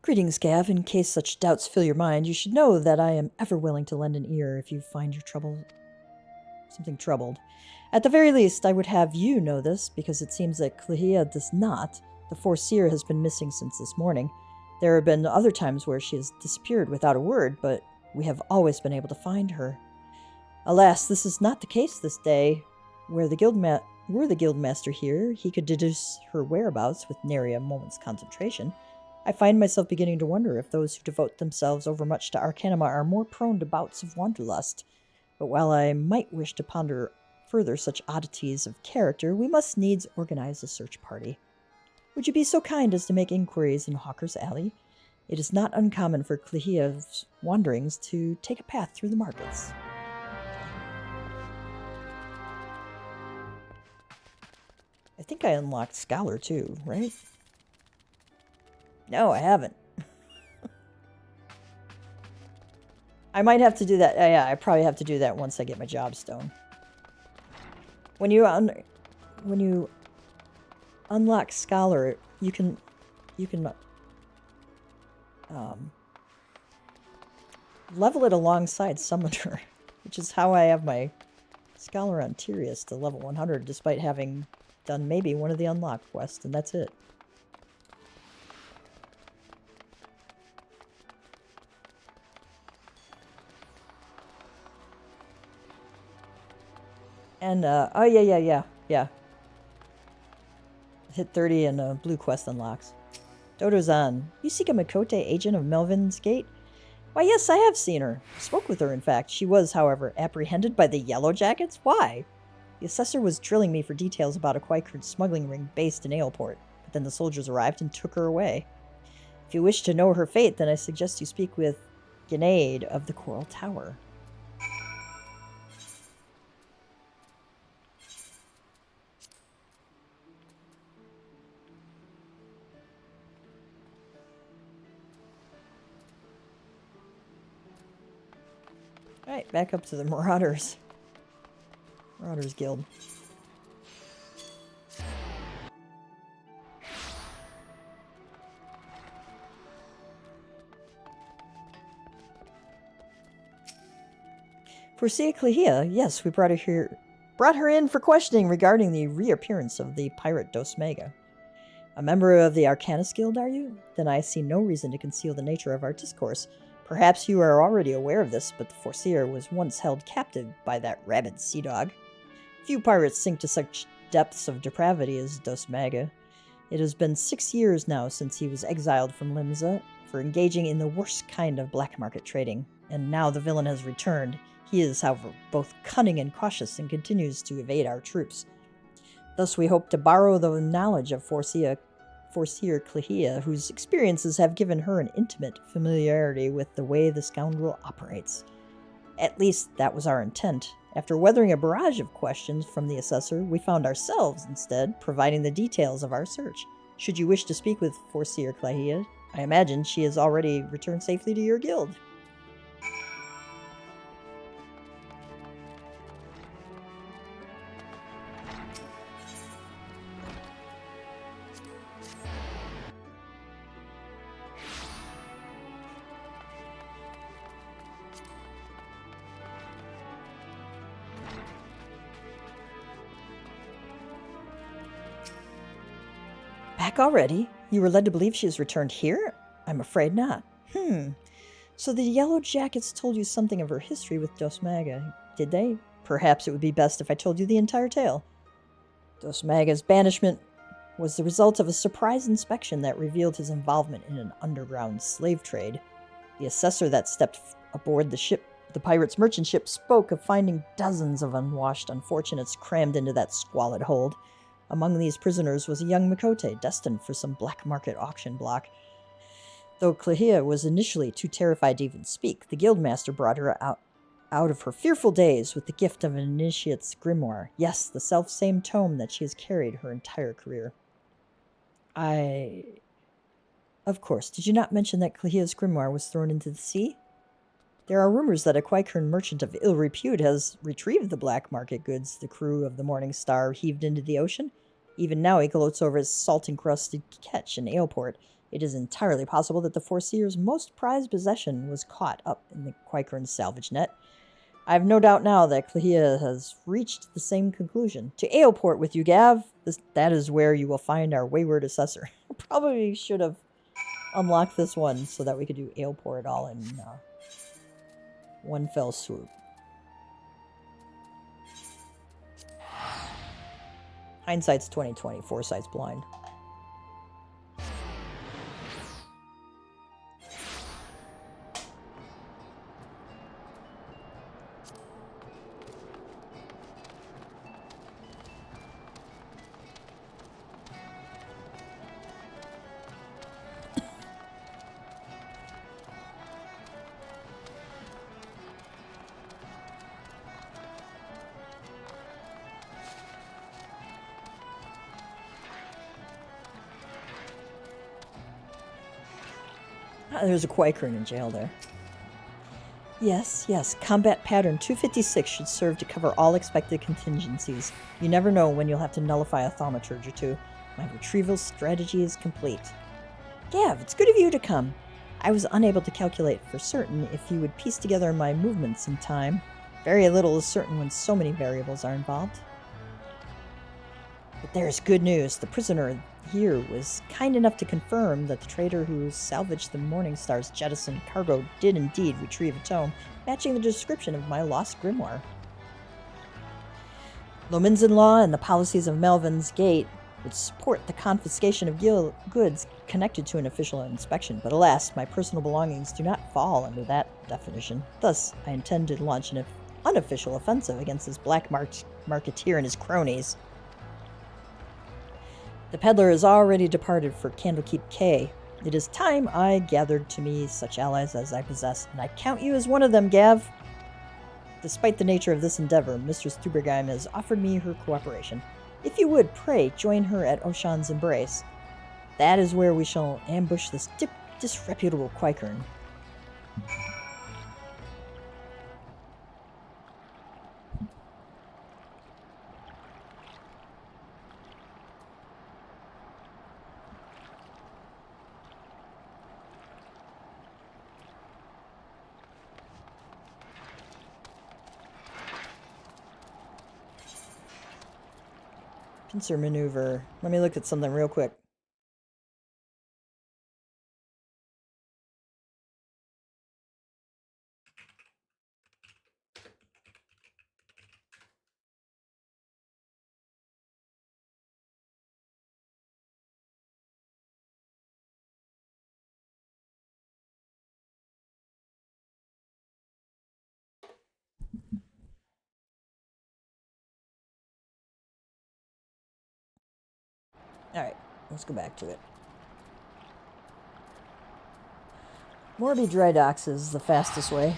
Greetings, Gav. In case such doubts fill your mind, you should know that I am ever willing to lend an ear if you find your something troubled. At the very least, I would have you know this, because it seems that Clehia does not. The Foreseer has been missing since this morning. There have been other times where she has disappeared without a word, but we have always been able to find her. Alas, this is not the case this day. Were the guildmaster here, he could deduce her whereabouts with nary a moment's concentration. I find myself beginning to wonder if those who devote themselves overmuch to Arcanima are more prone to bouts of wanderlust. But while I might wish to ponder further such oddities of character, we must needs organize a search party. Would you be so kind as to make inquiries in Hawker's Alley? It is not uncommon for Clehia's wanderings to take a path through the markets. I think I unlocked Scholar too, right? No, I haven't. I might have to do that. Yeah, I probably have to do that once I get my job stone. When you unlock Scholar, you can level it alongside Summoner, which is how I have my Scholar on Tyrius to level 100, despite having done maybe one of the unlocked quests, and that's it. And, oh, yeah. Hit 30 and blue quest unlocks. Dodo's on. You seek a Miqo'te agent of Melvin's Gate? Why, yes, I have seen her. Spoke with her, in fact. She was, however, apprehended by the Yellow Jackets? Why? The assessor was drilling me for details about a Quaikard smuggling ring based in Aleport, but then the soldiers arrived and took her away. If you wish to know her fate, then I suggest you speak with Grenade of the Coral Tower. Alright, back up to the Marauders. Marauders Guild. Eorzea Clehia, yes, we brought her in for questioning regarding the reappearance of the pirate Dosmega. A member of the Arcanist Guild, are you? Then I see no reason to conceal the nature of our discourse. Perhaps you are already aware of this, but the Foreseer was once held captive by that rabid sea dog. Few pirates sink to such depths of depravity as Dosmega. It has been 6 years now since he was exiled from Limsa for engaging in the worst kind of black market trading, and now the villain has returned. He is, however, both cunning and cautious and continues to evade our troops. Thus we hope to borrow the knowledge of Foreseer Clehia, whose experiences have given her an intimate familiarity with the way the scoundrel operates. At least that was our intent. After weathering a barrage of questions from the assessor, we found ourselves, instead, providing the details of our search. Should you wish to speak with Foreseer Clehia, I imagine she has already returned safely to your guild. Back already? You were led to believe she has returned here? I'm afraid not. So the Yellow Jackets told you something of her history with Dosmega, did they? Perhaps it would be best if I told you the entire tale. Dosmaga's banishment was the result of a surprise inspection that revealed his involvement in an underground slave trade. The assessor that stepped aboard the pirate's merchant ship, spoke of finding dozens of unwashed unfortunates crammed into that squalid hold. Among these prisoners was a young Miqo'te, destined for some black market auction block. Though Clahia was initially too terrified to even speak, the guildmaster brought her out of her fearful daze with the gift of an initiate's grimoire. Yes, the self-same tome that she has carried her entire career. Of course, did you not mention that Clahia's grimoire was thrown into the sea? There are rumors that a Quaikern merchant of ill repute has retrieved the black market goods the crew of the Morning Star heaved into the ocean. Even now he gloats over his salt-encrusted catch in Aleport. It is entirely possible that the Foreseer's most prized possession was caught up in the Quaikern's salvage net. I have no doubt now that Clahia has reached the same conclusion. To Aleport with you, Gav. That is where you will find our wayward assessor. Probably should have unlocked this one so that we could do Aleport all in one fell swoop. Hindsight's 20/20, foresight's blind. There's a Quaikern in jail there. Yes. Combat pattern 256 should serve to cover all expected contingencies. You never know when you'll have to nullify a thaumaturge or two. My retrieval strategy is complete. Gav, it's good of you to come. I was unable to calculate for certain if you would piece together my movements in time. Very little is certain when so many variables are involved. But there's good news. The prisoner here was kind enough to confirm that the trader who salvaged the Morning Star's jettisoned cargo did indeed retrieve a tome matching the description of my lost grimoire. Lominsan law and the policies of Melvin's Gate would support the confiscation of goods connected to an official inspection, but alas, my personal belongings do not fall under that definition. Thus, I intend to launch an unofficial offensive against this black marketeer and his cronies. The peddler has already departed for Candlekeep K. It is time I gathered to me such allies as I possess, and I count you as one of them, Gav. Despite the nature of this endeavor, Mistress Tubergheim has offered me her cooperation. If you would, pray, join her at Oshan's Embrace. That is where we shall ambush this disreputable Quaikern. Pincer maneuver. Let me look at something real quick. Alright, let's go back to it. Morby Dry Docks is the fastest way.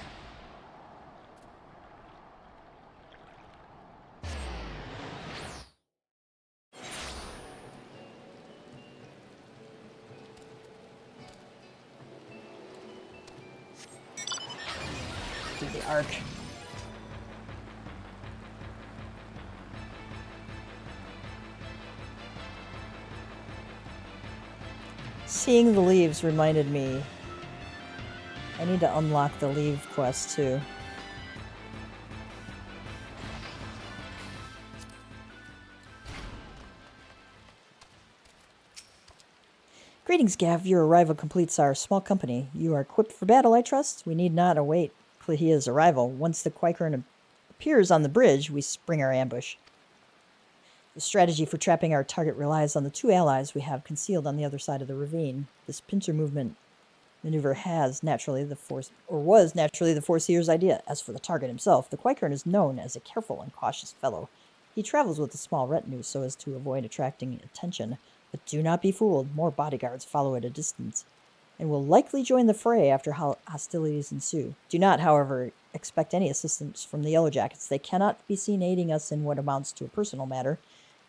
Do the arc. Seeing the leaves reminded me I need to unlock the leave quest too. Greetings, Gav. Your arrival completes our small company. You are equipped for battle, I trust? We need not await Clahia's arrival. Once the Quaikern appears on the bridge, we spring our ambush. The strategy for trapping our target relies on the two allies we have concealed on the other side of the ravine. This pincer movement maneuver was naturally the Foreseer's idea. As for the target himself, the Quikern is known as a careful and cautious fellow. He travels with a small retinue so as to avoid attracting attention, but do not be fooled. More bodyguards follow at a distance, and will likely join the fray after hostilities ensue. Do not, however, expect any assistance from the Yellowjackets. They cannot be seen aiding us in what amounts to a personal matter,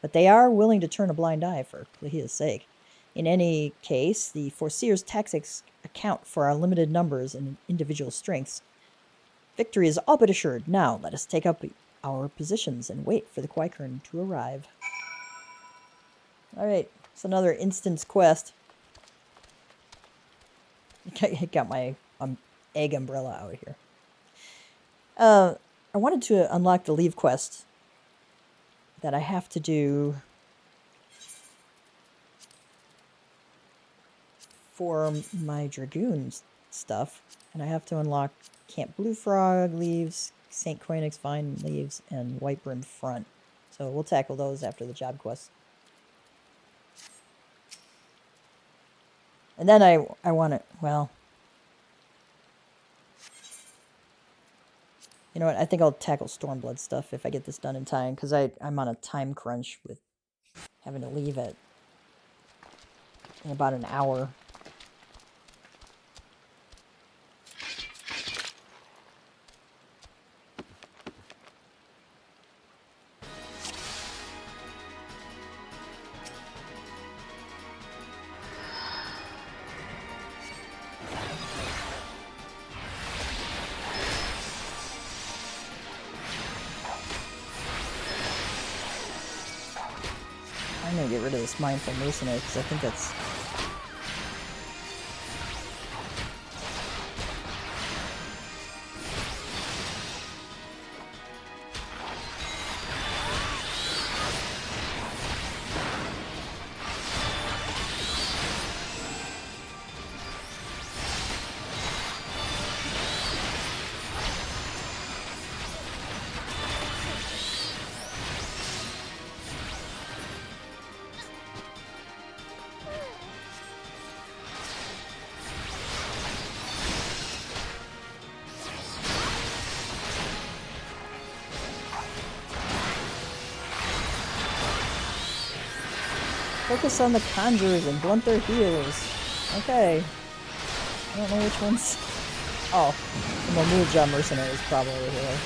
but they are willing to turn a blind eye for Clehia's sake. In any case, the Foreseer's tactics account for our limited numbers and individual strengths. Victory is all but assured. Now, let us take up our positions and wait for the Quikern to arrive. Alright, it's another instance quest. I got my egg umbrella out here. I wanted to unlock the leave quest that I have to do for my Dragoon stuff. And I have to unlock Camp Blue Frog leaves, St. Koenig's Vine leaves, and White Brim Front. So we'll tackle those after the job quest. And then I want to, well, you know what, I think I'll tackle Stormblood stuff if I get this done in time, because I'm on a time crunch with having to leave it in about an hour. I'm going to get rid of this Mindful Mercenary because I think that's... Focus on the conjurers and blunt their heals. Okay. I don't know which ones. Oh, the Mamuja Mercenary is probably over here.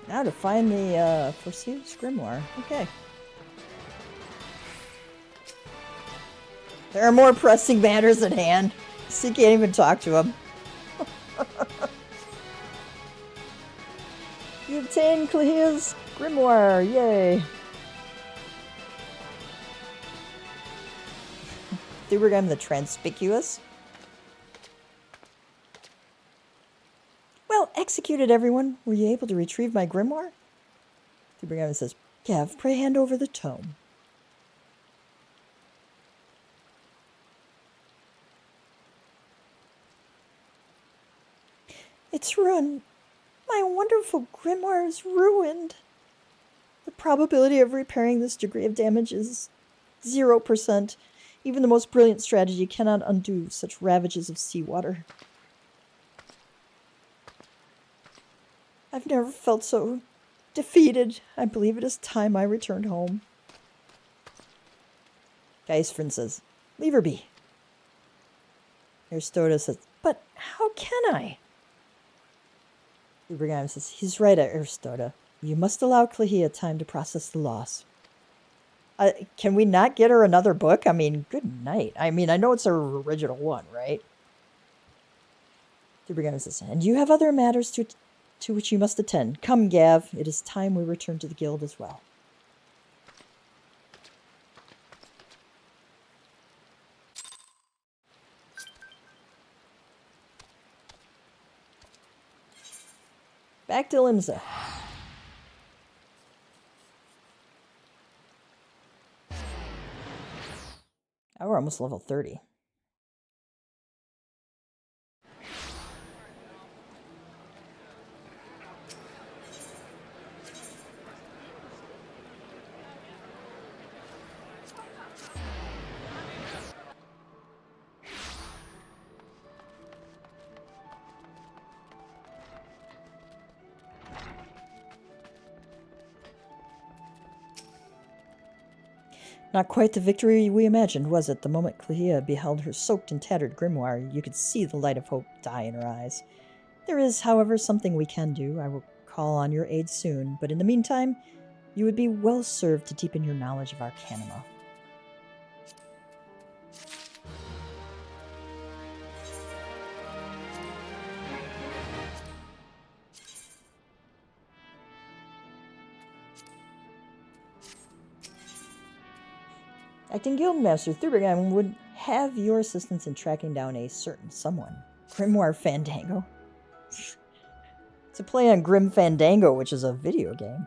Now to find the Foreseer's Grimoire. Okay. There are more pressing matters at hand. So you can't even talk to him. You obtained Clehia's Grimoire. Yay. Thubergam the Transpicuous. Well executed, everyone. Were you able to retrieve my grimoire? Thubergam says, Gav, pray hand over the tome. It's ruined. My wonderful grimoire is ruined. The probability of repairing this degree of damage is 0%. Even the most brilliant strategy cannot undo such ravages of seawater. I've never felt so defeated. I believe it is time I returned home. Geisfrin says, leave her be. Eorzea says, but how can I? Ubergheim says, he's right, Eorzea. You must allow Clahia time to process the loss. Can we not get her another book? I mean, good night. I mean, I know it's her original one, right? Ubergheim says, and you have other matters to which you must attend. Come, Gav. It is time we return to the guild as well. Back to Limsa. Oh, we're almost level 30. Not quite the victory we imagined, was it? The moment Clahia beheld her soaked and tattered grimoire, you could see the light of hope die in her eyes. There is, however, something we can do. I will call on your aid soon, but in the meantime, you would be well served to deepen your knowledge of Arcanima. Acting Guildmaster Thubergheim would have your assistance in tracking down a certain someone. Grimoire Fandango. It's a play on Grim Fandango, which is a video game.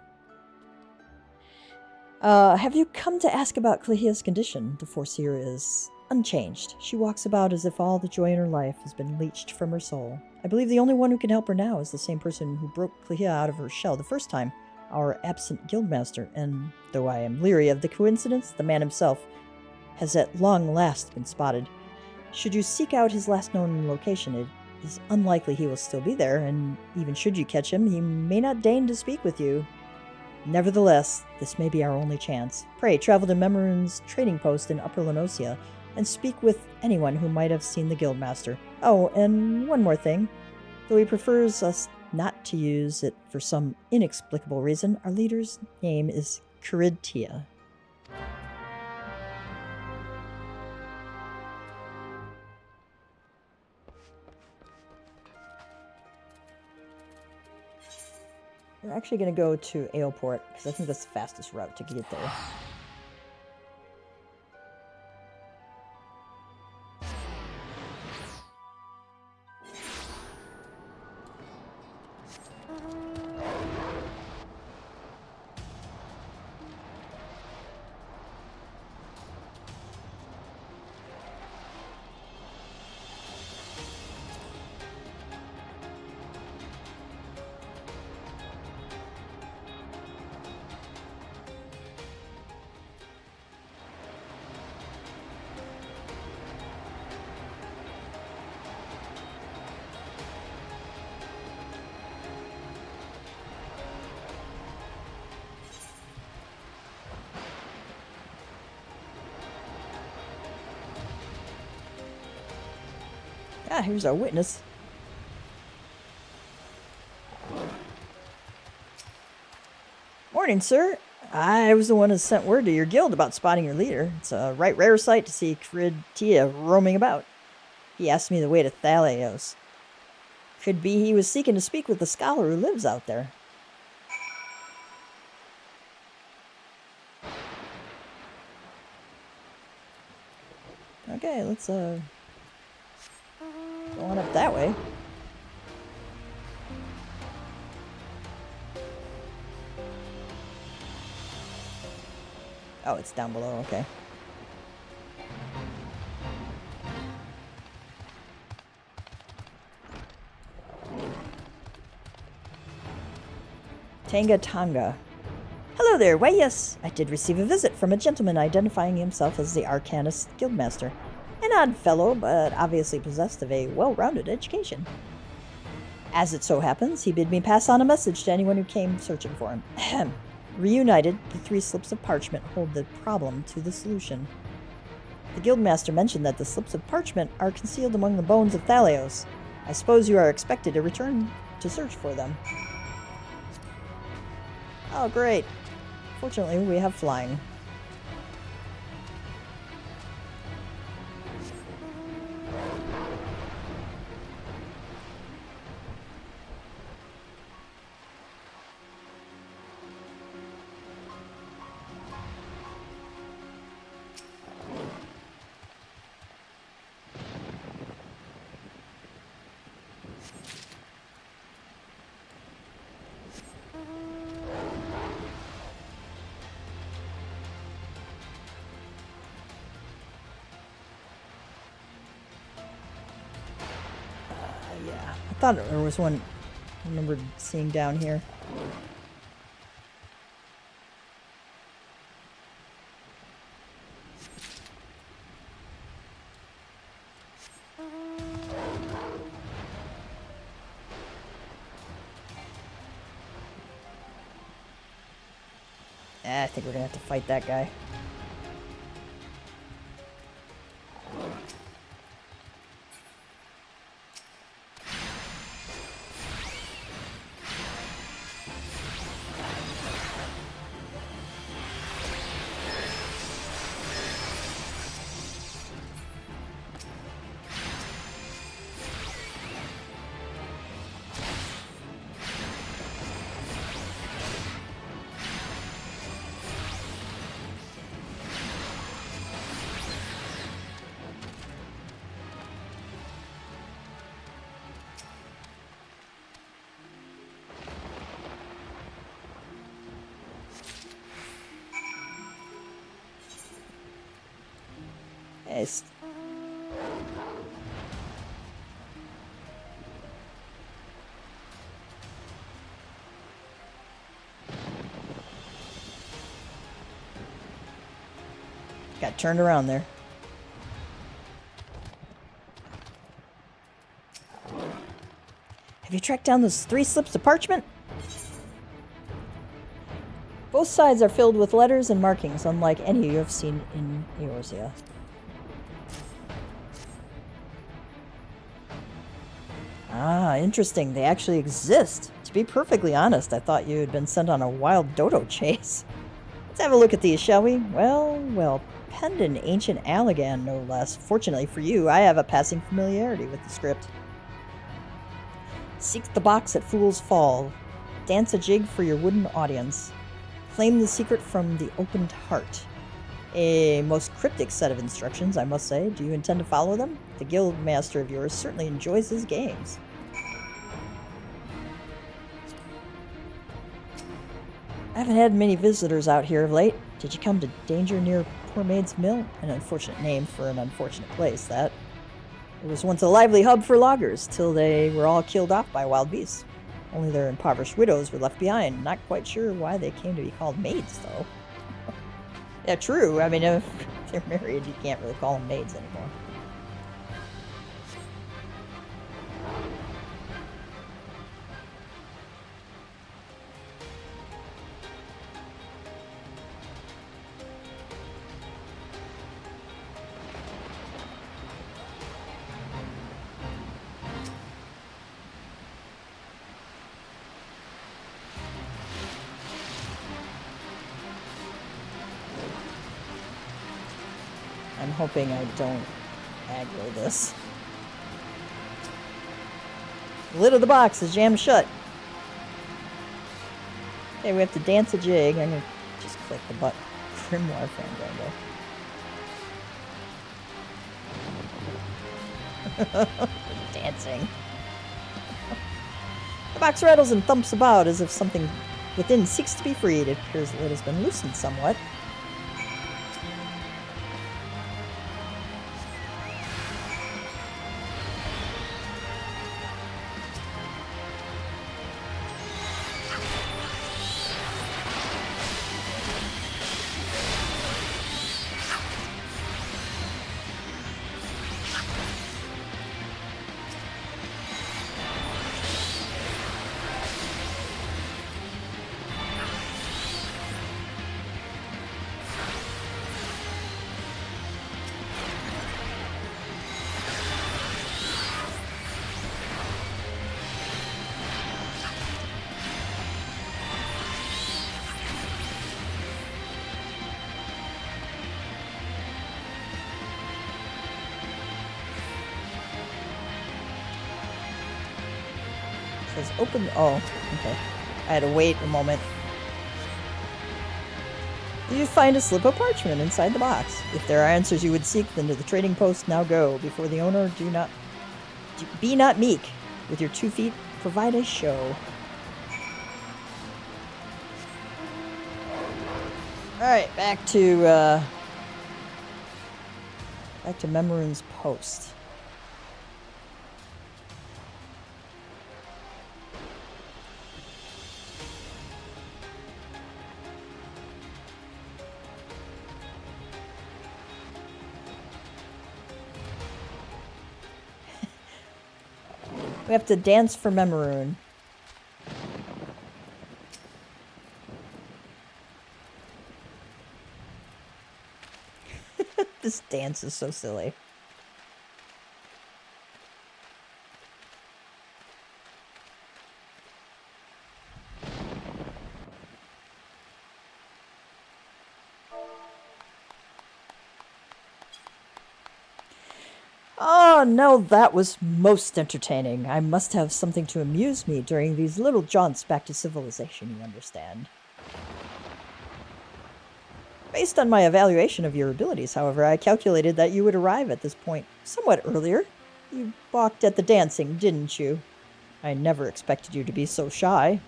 Have you come to ask about Clahia's condition? The Foreseer is unchanged. She walks about as if all the joy in her life has been leached from her soul. I believe the only one who can help her now is the same person who broke Clahia out of her shell the first time, our absent Guildmaster, and though I am leery of the coincidence, the man himself has at long last been spotted. Should you seek out his last known location, it is unlikely he will still be there, and even should you catch him, he may not deign to speak with you. Nevertheless, this may be our only chance. Pray, travel to Memorin's trading post in Upper Lenosia, and speak with anyone who might have seen the Guildmaster. Oh, and one more thing. Though he prefers us not to use it for some inexplicable reason, our leader's name is Caridtia. We're actually going to go to Aelport, because I think that's the fastest route to get there. Ah, here's our witness. Morning, sir. I was the one who sent word to your guild about spotting your leader. It's a right rare sight to see Caridtia roaming about. He asked me the way to Thalios. Could be he was seeking to speak with the scholar who lives out there. Okay, let's go on up that way. Oh, it's down below, okay. Tanga Tonga. Hello Hello there, why yes, I did receive a visit from a gentleman identifying himself as the Arcanist Guildmaster. An odd fellow, but obviously possessed of a well-rounded education. As it so happens, he bid me pass on a message to anyone who came searching for him. Ahem. Reunited, the 3 slips of parchment hold the problem to the solution. The Guildmaster mentioned that the slips of parchment are concealed among the bones of Thalios. I suppose you are expected to return to search for them. Oh, great. Fortunately, we have flying. Yeah, I thought there was one I remembered seeing down here. I think we're gonna have to fight that guy. Yes. Got turned around there. Have you tracked down those 3 slips of parchment? Both sides are filled with letters and markings, unlike any you have seen in Eorzea. Ah, interesting. They actually exist. To be perfectly honest, I thought you had been sent on a wild dodo chase. Let's have a look at these, shall we? Well, penned in ancient Allagan, no less. Fortunately for you, I have a passing familiarity with the script. Seek the box at Fool's Fall. Dance a jig for your wooden audience. Claim the secret from the opened heart. A most cryptic set of instructions, I must say. Do you intend to follow them? The guild master of yours certainly enjoys his games. I haven't had many visitors out here of late. Did you come to danger near Poor Maid's Mill? An unfortunate name for an unfortunate place, that. It was once a lively hub for loggers, till they were all killed off by wild beasts. Only their impoverished widows were left behind. Not quite sure why they came to be called maids, though. Yeah, true. I mean, if they're married, you can't really call them maids anymore. I'm hoping I don't aggro this. The lid of the box is jammed shut. Okay, we have to dance a jig. I'm going to just click the button. Grimoire Fandango. Dancing. The box rattles and thumps about as if something within seeks to be freed. It appears the lid has been loosened somewhat. says open. Oh, okay. I had to wait a moment. You find a slip of parchment inside the box. If there are answers you would seek, then to the trading post now go. Before the owner, be not meek. With your 2 feet, provide a show. Alright, back to Memorin's post. We have to dance for Memorin. This dance is so silly. Oh, no, that was most entertaining. I must have something to amuse me during these little jaunts back to civilization, you understand. Based on my evaluation of your abilities, however, I calculated that you would arrive at this point somewhat earlier. You balked at the dancing, didn't you? I never expected you to be so shy.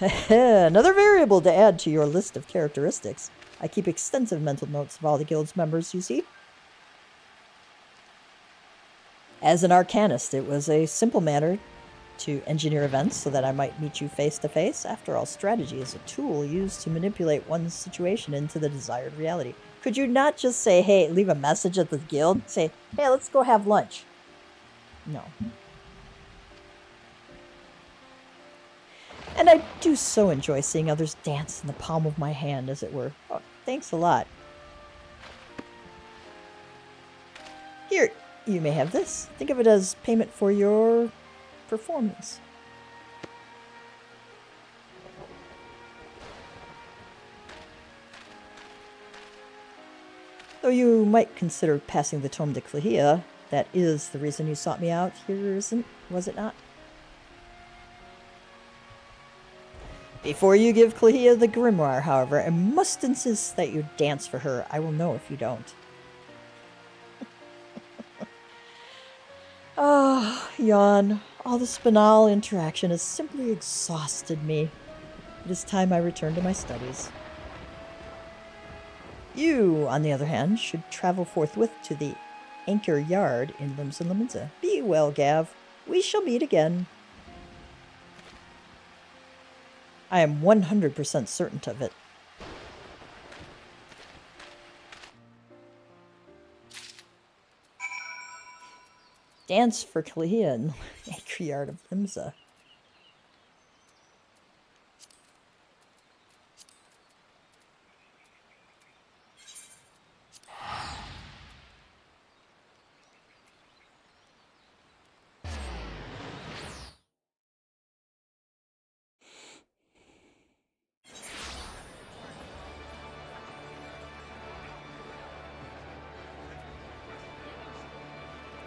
Another variable to add to your list of characteristics. I keep extensive mental notes of all the guild's members, you see. As an Arcanist, it was a simple matter to engineer events so that I might meet you face to face. After all, strategy is a tool used to manipulate one's situation into the desired reality. Could you not just say, hey, leave a message at the guild? Say, hey, let's go have lunch. No. And I do so enjoy seeing others dance in the palm of my hand, as it were. Oh, thanks a lot. Here, you may have this. Think of it as payment for your performance. Though you might consider passing the tome to Clehia, that is the reason you sought me out here, was it not? Before you give Clehia the grimoire, however, I must insist that you dance for her. I will know if you don't. Ah, yawn. All this banal interaction has simply exhausted me. It is time I return to my studies. You, on the other hand, should travel forthwith to the Anchor Yard in Limsa. Be well, Gav. We shall meet again. I am 100% certain of it. Dance for Clehia in the Anchor Yard of Limsa.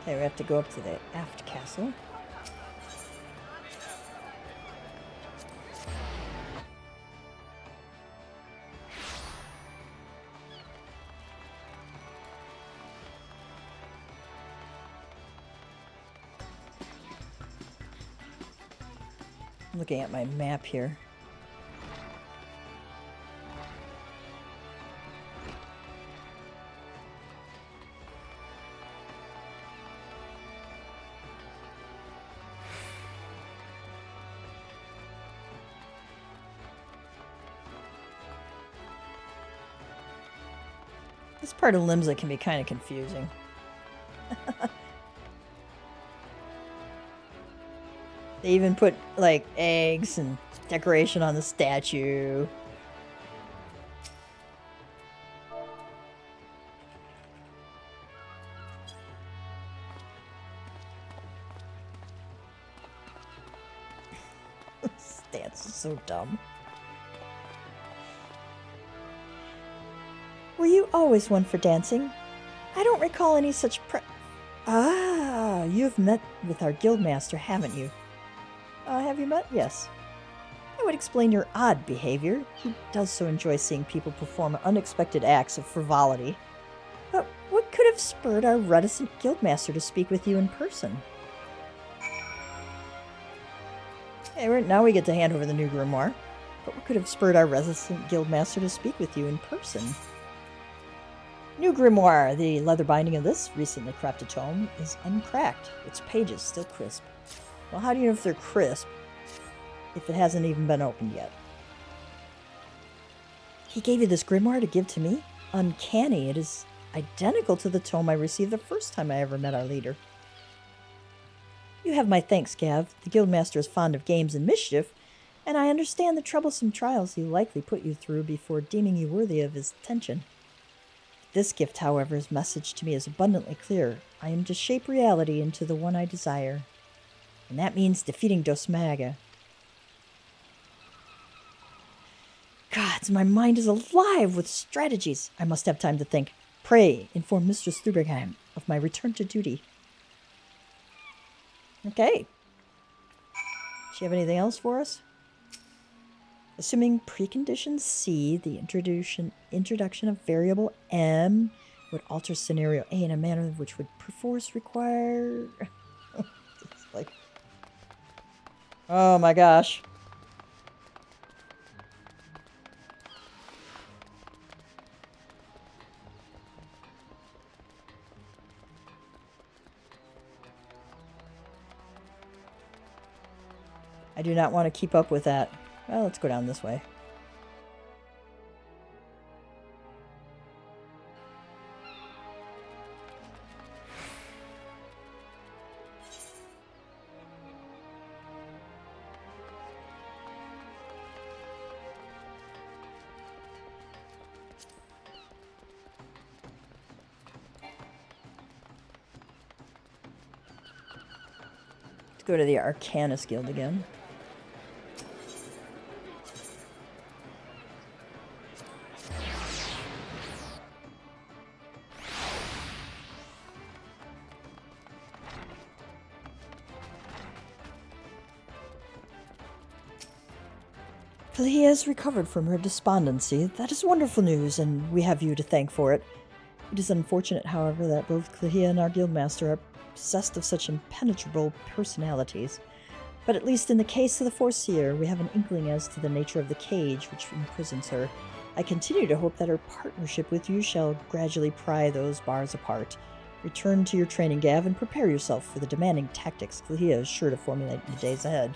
Okay, we have to go up to the aft castle. I'm looking at my map here. This part of Limsa can be kind of confusing. They even put, like, eggs and decoration on the statue. This dance is so dumb. Were you always one for dancing? I don't don't recall any such Ah, you've met with our guildmaster, haven't you? Have you met? Yes. That would explain your odd behavior. He does so enjoy seeing people perform unexpected acts of frivolity. But what could have spurred our reticent guildmaster to speak with you in person? Okay, now we get to hand over the new grimoire. But what could have spurred our reticent guildmaster to speak with you in person? New grimoire. The leather binding of this recently crafted tome is uncracked. Its pages still crisp. Well, how do you know if they're crisp if it hasn't even been opened yet? He gave you this grimoire to give to me? Uncanny. It is identical to the tome I received the first time I ever met our leader. You have my thanks, Gav. The guildmaster is fond of games and mischief, and I understand the troublesome trials he likely put you through before deeming you worthy of his attention. This gift, however, his message to me is abundantly clear. I am to shape reality into the one I desire. And that means defeating Dosmaga. Gods, my mind is alive with strategies. I must have time to think. Pray, inform Mistress Thuberheim of my return to duty. Okay. Does she have anything else for us? Assuming precondition C, the introduction of variable M would alter scenario A in a manner which would perforce require... It's like... Oh my gosh. I do not want to keep up with that. Well, let's go down this way. Let's go to the Arcanist Guild again. He has recovered from her despondency. That is wonderful news, and we have you to thank for it. It is unfortunate, however, that both Clehia and our guildmaster are possessed of such impenetrable personalities. But at least in the case of the Foreseer, we have an inkling as to the nature of the cage which imprisons her. I continue to hope that her partnership with you shall gradually pry those bars apart. Return to your training, Gav, and prepare yourself for the demanding tactics Clehia is sure to formulate in the days ahead.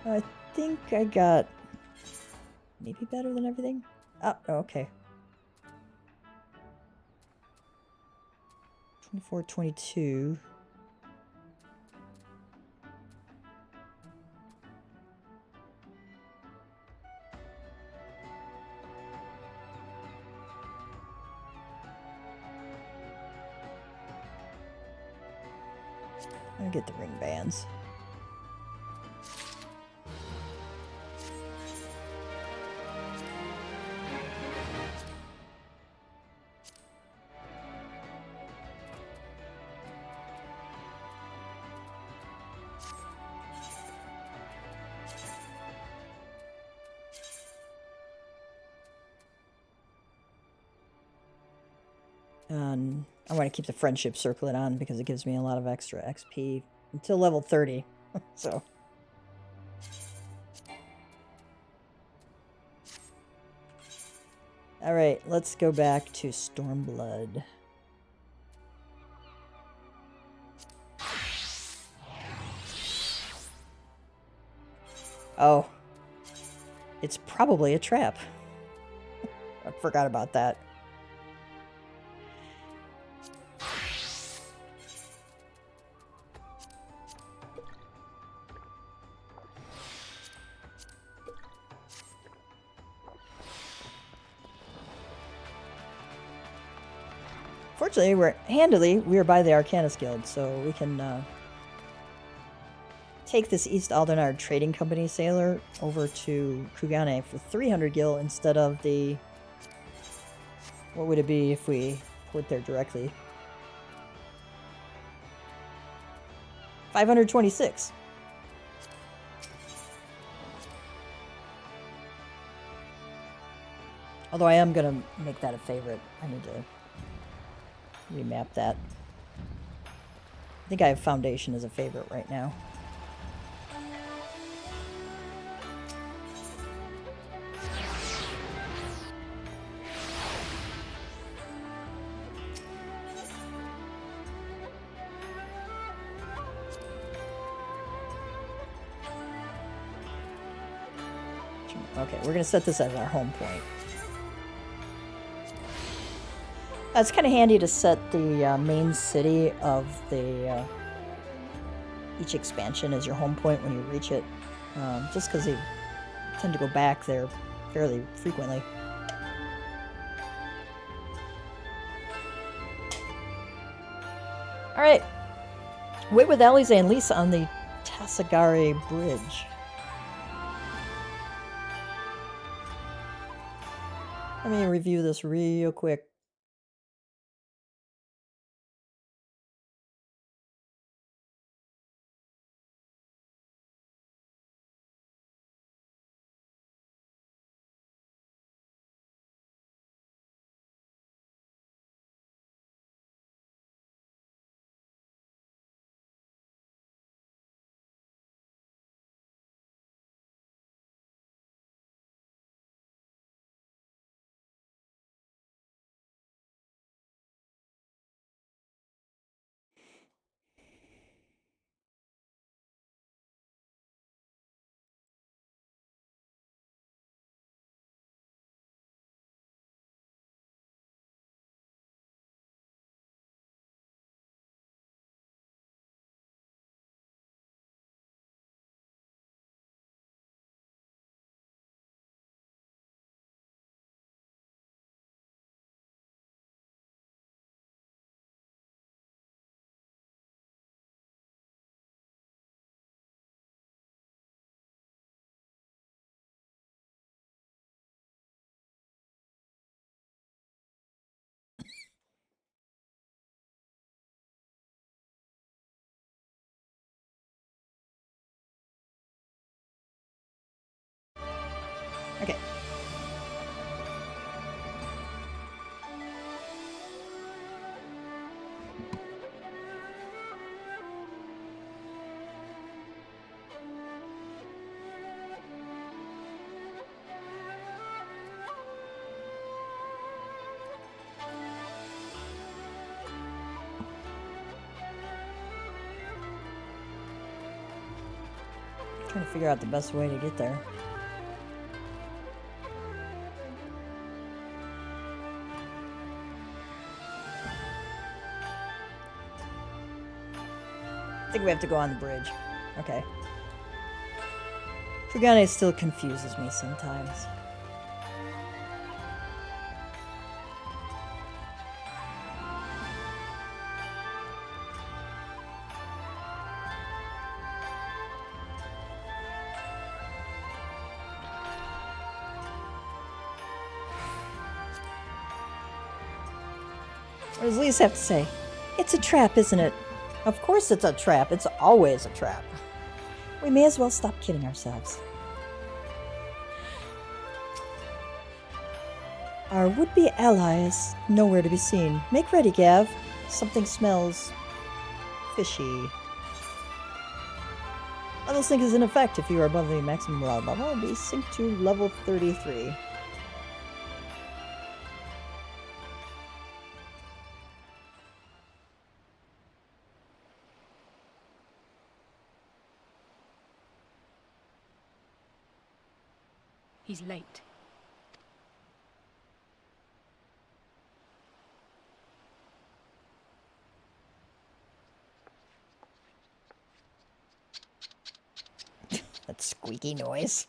I think I got maybe better than everything. Oh, okay. 24, 22. I'll get the ring bands. I want to keep the friendship circlet on because it gives me a lot of extra XP until level 30. So. Alright, let's go back to Stormblood. Oh. It's probably a trap. I forgot about that. Fortunately, we're by the Arcanist Guild, so we can take this East Aldenard Trading Company sailor over to Kugane for 300 gil instead of the What would it be if we put there directly? 526. Although I am going to make that a favorite. I need to remap that. I think I have Foundation as a favorite right now. Okay, we're going to set this as our home point. It's kind of handy to set the main city of the each expansion as your home point when you reach it, just because they tend to go back there fairly frequently. Alright, wait with Eorzea and Lisa on the Tasagare Bridge. Let me review this real quick. Okay. Trying to figure out the best way to get there. I think we have to go on the bridge. Okay. Fugane still confuses me sometimes. What does Lise have to say? It's a trap, isn't it? Of course it's a trap. It's always a trap. We may as well stop kidding ourselves. Our would-be ally is nowhere to be seen. Make ready, Gav. Something smells fishy. Level sync is in effect. If you are above the maximum allowed level, be synced to level 33. He's late. That squeaky noise.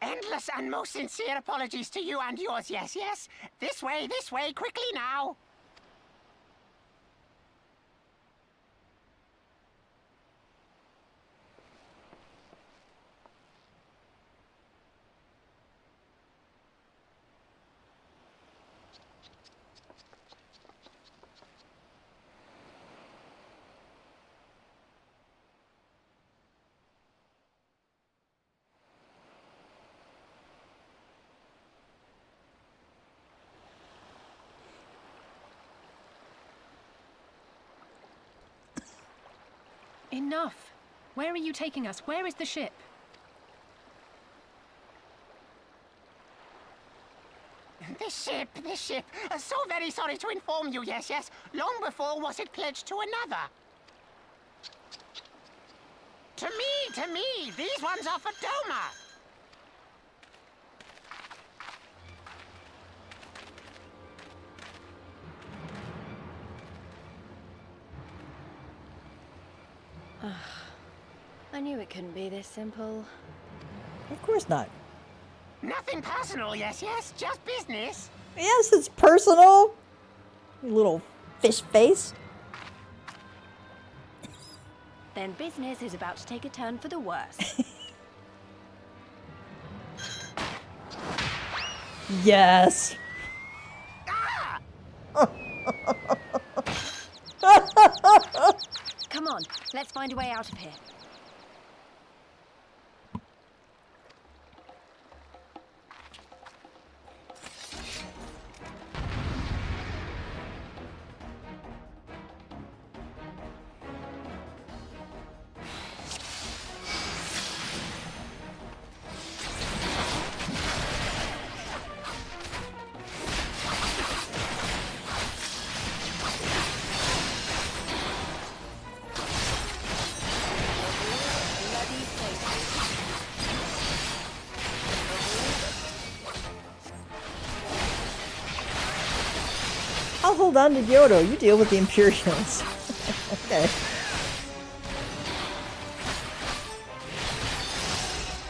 Endless and most sincere apologies to you and yours, yes, yes. This way, quickly now. enough. Where are you taking us? Where is the ship? This ship. So very sorry to inform you, yes. Long before was it pledged to another. To me. These ones are for Doma. I knew it couldn't be this simple. Of course not. Nothing personal, yes. Just business. Yes, it's personal. You little fish face. Then business is about to take a turn for the worse. Yes. Ah! Come on, let's find a way out of here. I'll hold on to Yodo. You deal with the Imperials. Okay.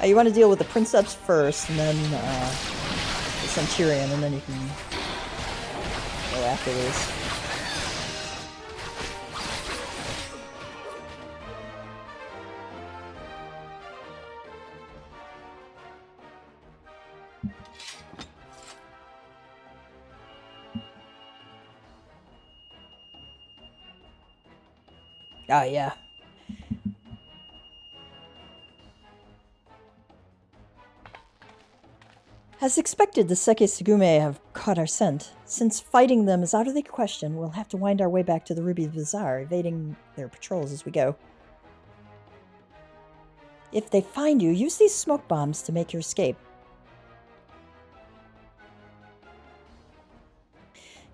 You want to deal with the Princeps first, and then the Centurion, and then you can go after these. Oh, yeah. As expected, the Seke Sugume have caught our scent. Since fighting them is out of the question, we'll have to wind our way back to the Ruby Bazaar, evading their patrols as we go. If they find you, use these smoke bombs to make your escape.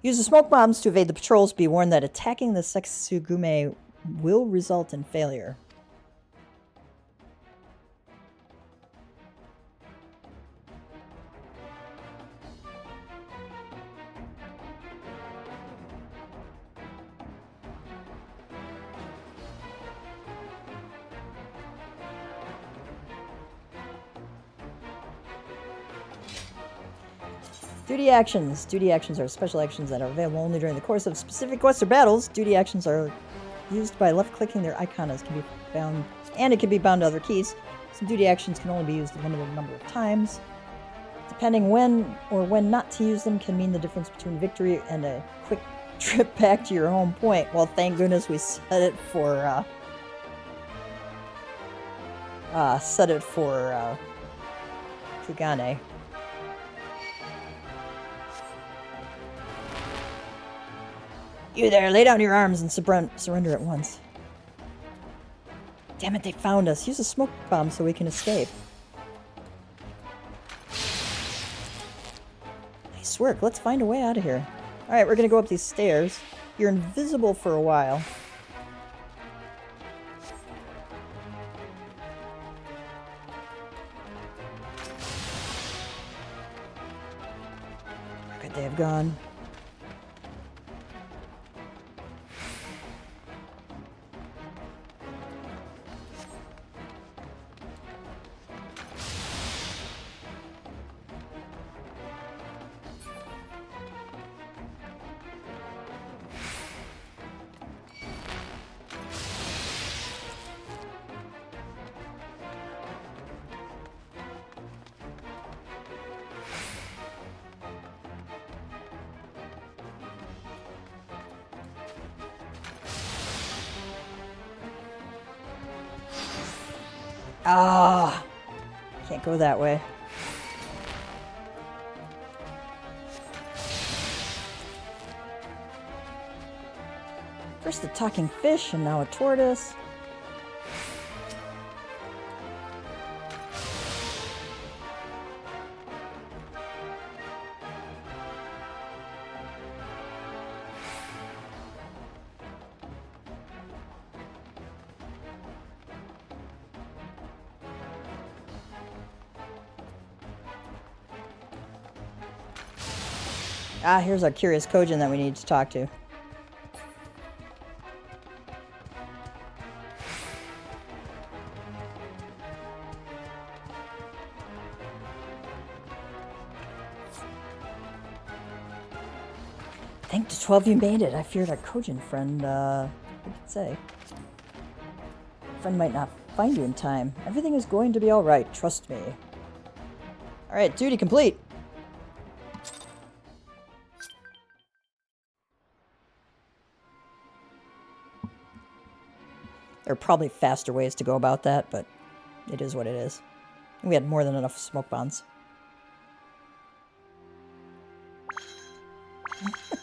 Use the smoke bombs to evade the patrols. Be warned that attacking the Seke Sugume will result in failure. Duty actions. Duty actions are special actions that are available only during the course of specific quests or battles. Duty actions are used by left-clicking their icon as can be bound, and it can be bound to other keys. Some duty actions can only be used a limited number of times. Depending when or when not to use them can mean the difference between victory and a quick trip back to your home point. Well, thank goodness we set it for Kugane. You there, lay down your arms and surrender at once. Damn it, they found us. Use a smoke bomb so we can escape. Nice work, let's find a way out of here. Alright, we're gonna go up these stairs. You're invisible for a while. Where could they have gone? Ah, can't go that way. First a talking fish and now a tortoise. Ah, here's our curious Kojin that we need to talk to. Thank the 12 you made it. I feared our Kojin friend, what did it say? Friend might not find you in time. Everything is going to be alright, trust me. Alright, duty complete. There are probably faster ways to go about that, but it is what it is. We had more than enough smoke bombs.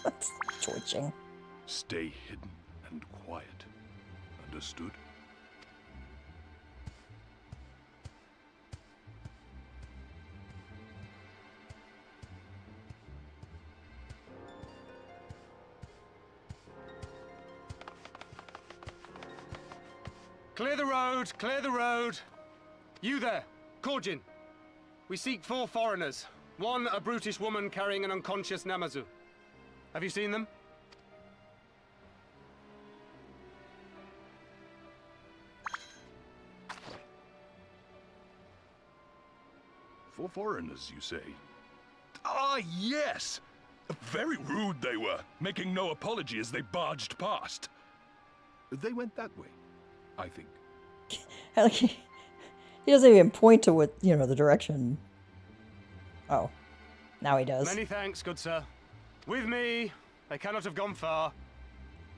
It's twitching. Stay hidden and quiet. Understood? Clear the road! Clear the road! You there, Kojin. We seek 4 foreigners. 1, a brutish woman carrying an unconscious Namazu. Have you seen them? For foreigners, you say? Ah, yes! Very rude they were, making no apology as they barged past. They went that way, I think. Like, he doesn't even point to what, you know, the direction. Oh, now he does. Many thanks, good sir. With me, they cannot have gone far.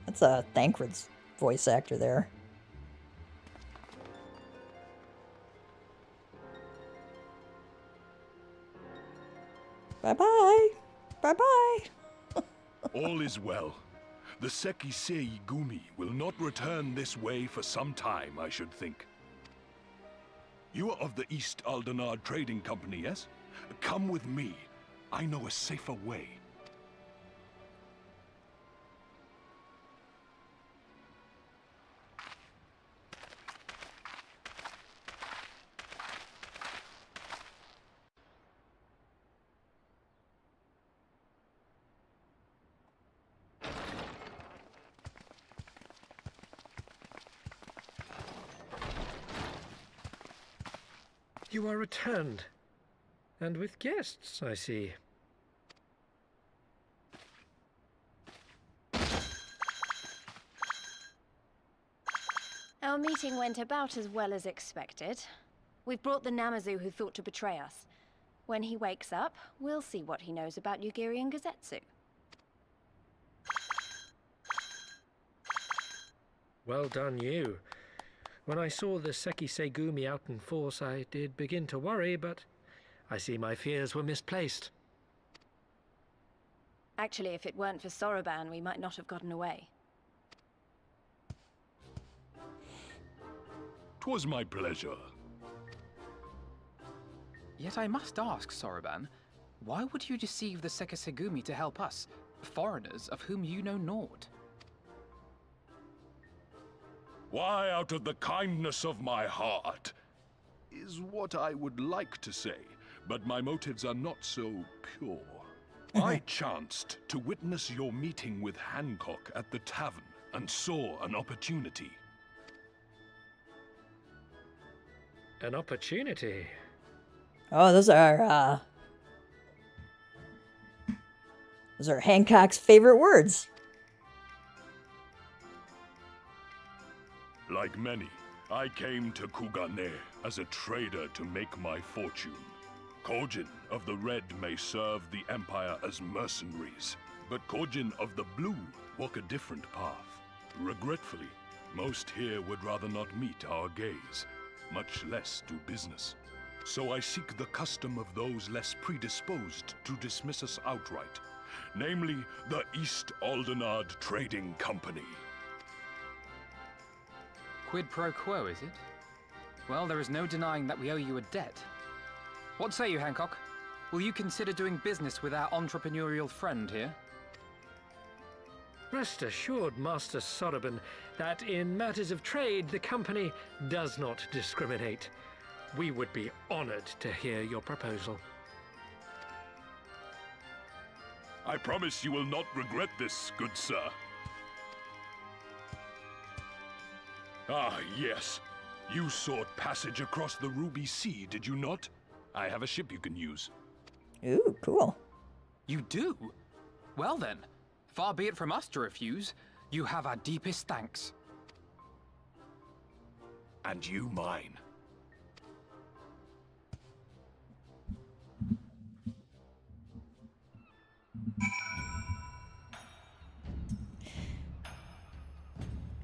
That's a Thancred's voice actor there. Bye-bye. Bye-bye. All is well. The Sekisei Gumi will not return this way for some time, I should think. You are of the East Aldenard Trading Company, yes? Come with me. I know a safer way. You are returned. And with guests, I see. Our meeting went about as well as expected. We've brought the Namazu who thought to betray us. When he wakes up, we'll see what he knows about Yugiri and Gazetsu. Well done, you. When I saw the Sekisei Gumi out in force, I did begin to worry, but I see my fears were misplaced. Actually, if it weren't for Soroban, we might not have gotten away. 'Twas my pleasure. Yet I must ask, Soroban, why would you deceive the Sekisegumi to help us, foreigners of whom you know naught? Why, out of the kindness of my heart, is what I would like to say, but my motives are not so pure. I chanced to witness your meeting with Hancock at the tavern and saw an opportunity. An opportunity? Oh, those are Hancock's favorite words. Like many, I came to Kugane as a trader to make my fortune. Kojin of the Red may serve the Empire as mercenaries, but Kojin of the Blue walk a different path. Regretfully, most here would rather not meet our gaze, much less do business. So I seek the custom of those less predisposed to dismiss us outright, namely the East Aldenard Trading Company. Quid pro quo, is it? Well, there is no denying that we owe you a debt. What say you, Hancock? Will you consider doing business with our entrepreneurial friend here? Rest assured, Master Soroban, that in matters of trade, the company does not discriminate. We would be honored to hear your proposal. I promise you will not regret this, good sir. Ah, yes. You sought passage across the Ruby Sea, did you not? I have a ship you can use. Ooh, cool. You do? Well then, far be it from us to refuse. You have our deepest thanks. And you mine.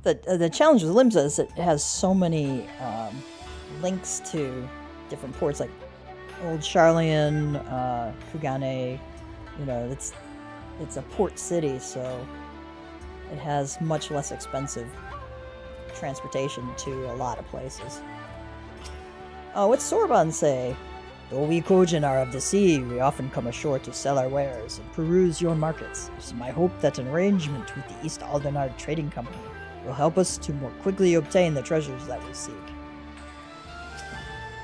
The challenge with Limsa is it has so many links to different ports, like Old Charlian, Kugane. You know, it's a port city, so it has much less expensive transportation to a lot of places. Oh, what's Sorbonne say? Though we Kojin are of the sea, we often come ashore to sell our wares and peruse your markets. It is my hope that an arrangement with the East Aldenard Trading Company will help us to more quickly obtain the treasures that we seek.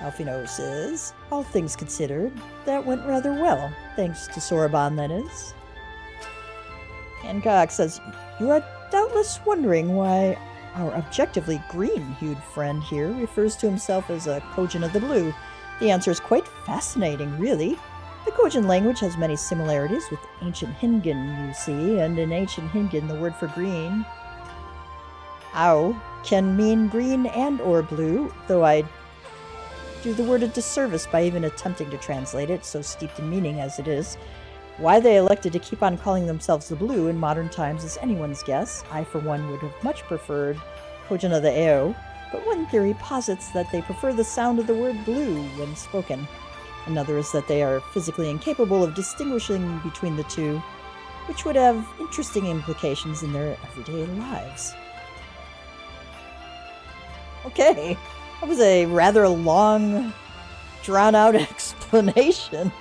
Alfino says, all things considered, that went rather well, thanks to Sorbonne, that is. Hancock says, you are doubtless wondering why our objectively green-hued friend here refers to himself as a Kojin of the Blue. The answer is quite fascinating, really. The Kojin language has many similarities with ancient Hingan, you see, and in ancient Hingan the word for green, Ao, can mean green and or blue, though I'd do the word a disservice by even attempting to translate it, so steeped in meaning as it is. Why they elected to keep on calling themselves the Blue in modern times is anyone's guess. I, for one, would have much preferred Kojin of the Eo, but one theory posits that they prefer the sound of the word blue when spoken. Another is that they are physically incapable of distinguishing between the two, which would have interesting implications in their everyday lives. Okay, that was a rather long, drawn-out explanation.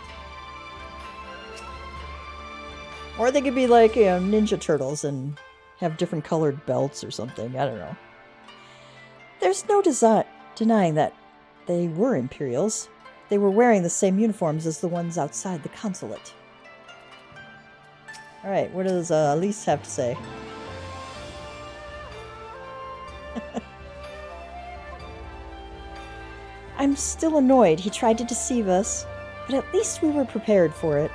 Or they could be like, you know, Ninja Turtles and have different colored belts or something. I don't know. There's no denying that they were Imperials. They were wearing the same uniforms as the ones outside the consulate. Alright, what does Elise have to say? I'm still annoyed he tried to deceive us, but at least we were prepared for it.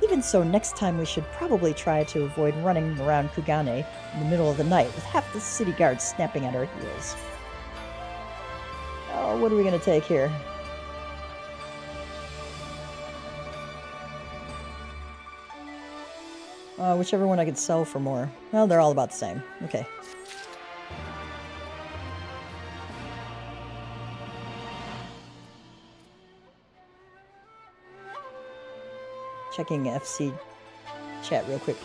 Even so, next time we should probably try to avoid running around Kugane in the middle of the night with half the city guards snapping at our heels. Oh, what are we going to take here? Whichever one I could sell for more. Well, they're all about the same. Okay. Checking FC chat real quick.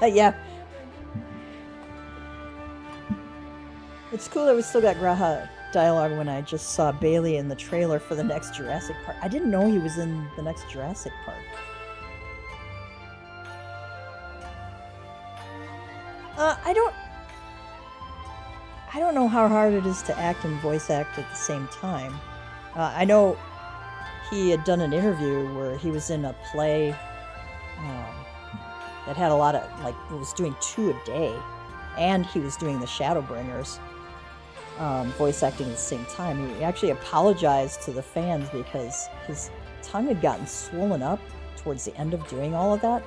Yeah. It's cool that we still got Graha dialogue when I just saw Bailey in the trailer for the next Jurassic Park. I didn't know he was in the next Jurassic Park. I don't know how hard it is to act and voice act at the same time. I know he had done an interview where he was in a play that had a lot of, like, was doing 2 a day, and he was doing the Shadowbringers, voice acting at the same time. He actually apologized to the fans because his tongue had gotten swollen up towards the end of doing all of that,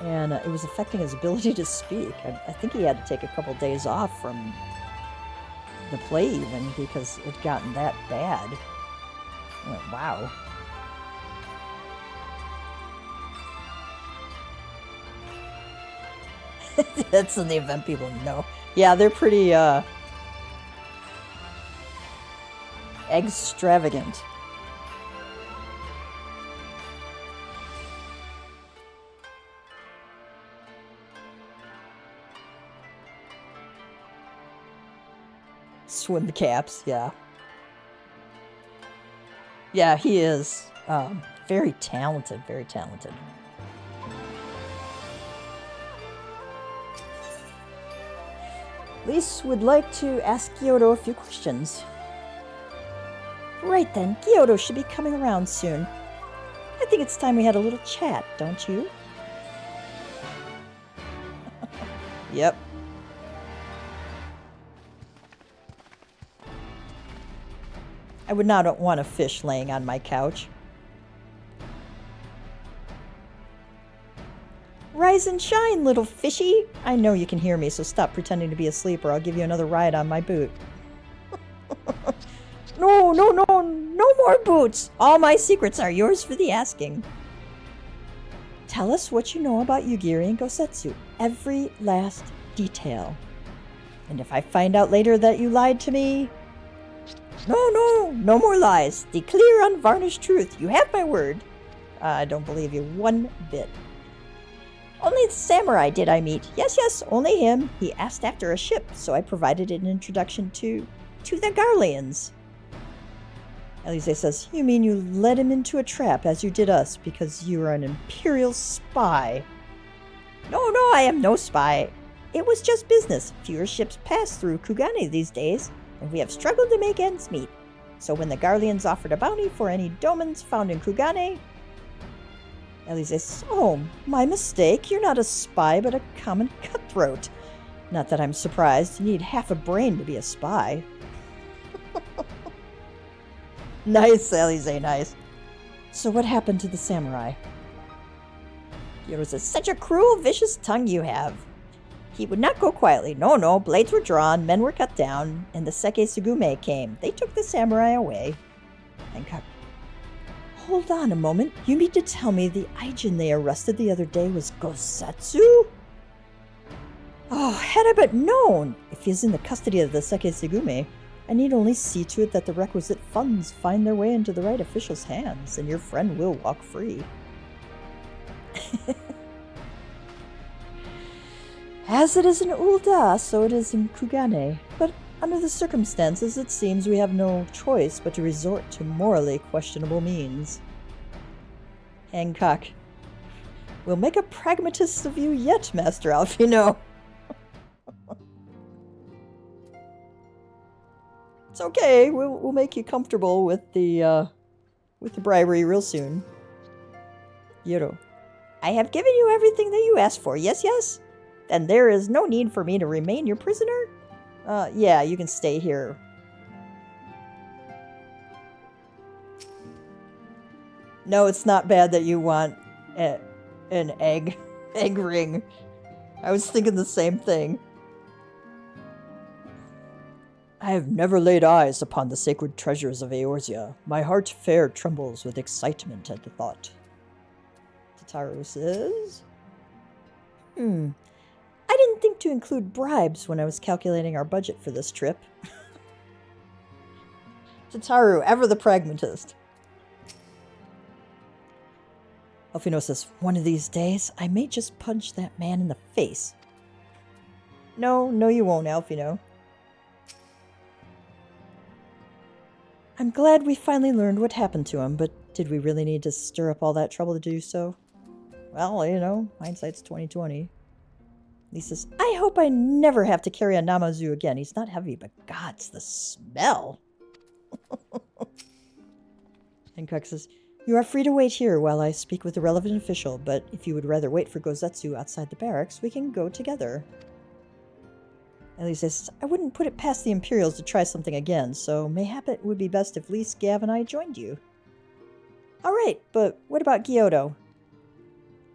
and it was affecting his ability to speak. I think he had to take a couple days off from the play even because it had gotten that bad. I went, wow. That's in the event people know. Yeah, they're pretty extravagant. Swim caps, yeah. Yeah, he is very talented, very talented. Lise would like to ask Miqo'te a few questions. Right then, Miqo'te should be coming around soon. I think it's time we had a little chat, don't you? Yep. I would not want a fish laying on my couch. Rise and shine, little fishy! I know you can hear me, so stop pretending to be asleep or I'll give you another ride on my boot. No, no, no, no more boots! All my secrets are yours for the asking. Tell us what you know about Yugiri and Gosetsu. Every last detail. And if I find out later that you lied to me... No more lies. The clear, unvarnished truth. You have my word. I don't believe you one bit. Only the samurai did I meet. Yes, only him. He asked after a ship, so I provided an introduction to the Garleans. Eorzea says, you mean you led him into a trap as you did us because you are an Imperial spy? No, I am no spy. It was just business. Fewer ships pass through Kugane these days, and we have struggled to make ends meet. So when the Garleans offered a bounty for any domans found in Kugane... Eorzea says, oh, my mistake. You're not a spy, but a common cutthroat. Not that I'm surprised. You need half a brain to be a spy. Nice, Eorzea, nice. So what happened to the samurai? Miqo'te says, such a cruel, vicious tongue you have. He would not go quietly. No, blades were drawn, men were cut down, and the Seke Tsugume came. They took the samurai away. Hancock, hold on a moment. You mean to tell me the Aijin they arrested the other day was Gosetsu? Oh, had I but known! If he is in the custody of the Seke Tsugume, I need only see to it that the requisite funds find their way into the right official's hands, and your friend will walk free. As it is in Ul'dah, so it is in Kugane. But under the circumstances, it seems we have no choice but to resort to morally questionable means. Hancock, we'll make a pragmatist of you yet, Master Alfino. It's okay. We'll make you comfortable with the bribery real soon. Miqo'te, I have given you everything that you asked for. Yes. Then there is no need for me to remain your prisoner. Yeah, you can stay here. No, it's not bad that you want an egg ring. I was thinking the same thing. I have never laid eyes upon the sacred treasures of Eorzea. My heart fair trembles with excitement at the thought. Tataru says... I didn't think to include bribes when I was calculating our budget for this trip. Tataru, ever the pragmatist. Alfino says, one of these days, I may just punch that man in the face. No, you won't, Alfino. I'm glad we finally learned what happened to him, but did we really need to stir up all that trouble to do so? Well, you know, hindsight's 20/20. Lisa says, I hope I never have to carry a Namazu again. He's not heavy, but gods, the smell. Hancock says, you are free to wait here while I speak with the relevant official, but if you would rather wait for Gosetsu outside the barracks, we can go together. Ellie says, I wouldn't put it past the Imperials to try something again, so mayhap it would be best if Lise, Gav, and I joined you. Alright, but what about Miqo'te?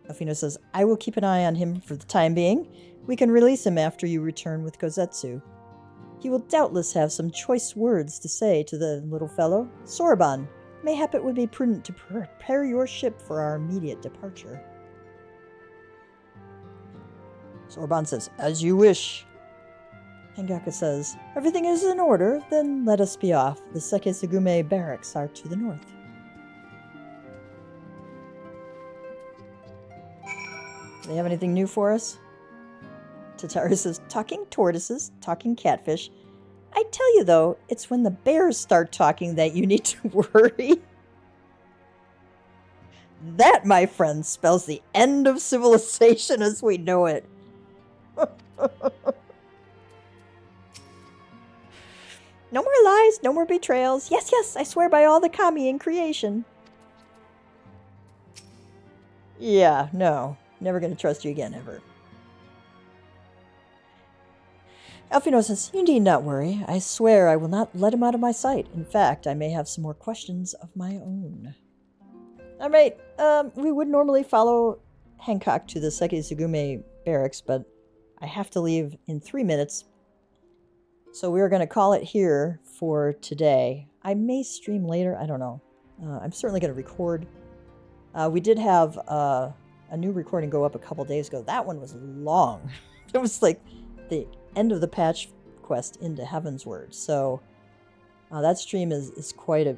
Alfino says, I will keep an eye on him for the time being. We can release him after you return with Gosetsu. He will doubtless have some choice words to say to the little fellow. Sorban, mayhap it would be prudent to prepare your ship for our immediate departure. Sorban says, as you wish. Hangaka says, everything is in order, then let us be off. The Seke Tsugume barracks are to the north. Do they have anything new for us? Tataru says, talking tortoises, talking catfish. I tell you though, it's when the bears start talking that you need to worry. That, my friend, spells the end of civilization as we know it. No more lies, no more betrayals. Yes, yes, I swear by all the kami in creation. Yeah, no. Never gonna trust you again, ever. Alfino says, you need not worry. I swear I will not let him out of my sight. In fact, I may have some more questions of my own. Alright, we would normally follow Hancock to the Sekisugume barracks, but I have to leave in 3 minutes. So we're going to call it here for today. I may stream later, I don't know. I'm certainly going to record. We did have a new recording go up a couple days ago. That one was long. It was like the end of the patch quest into Heaven's Word. So that stream is quite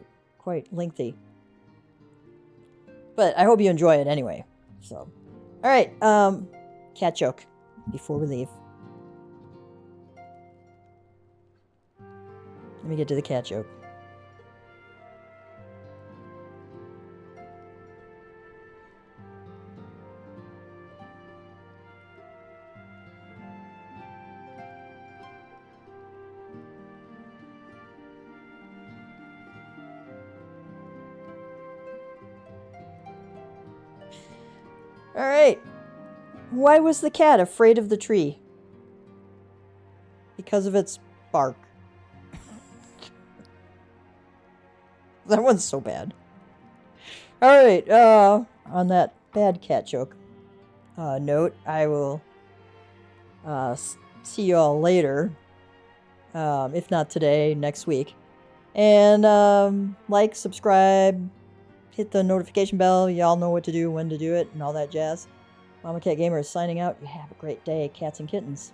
lengthy. But I hope you enjoy it anyway. So, all right, cat joke before we leave. Let me get to the cat joke. All right. Why was the cat afraid of the tree? Because of its bark. That one's so bad. All right. On that bad cat joke note, I will see you all later. If not today, next week. And like, subscribe, hit the notification bell. Y'all know what to do, when to do it, and all that jazz. Mama Cat Gamer is signing out. You have a great day, cats and kittens.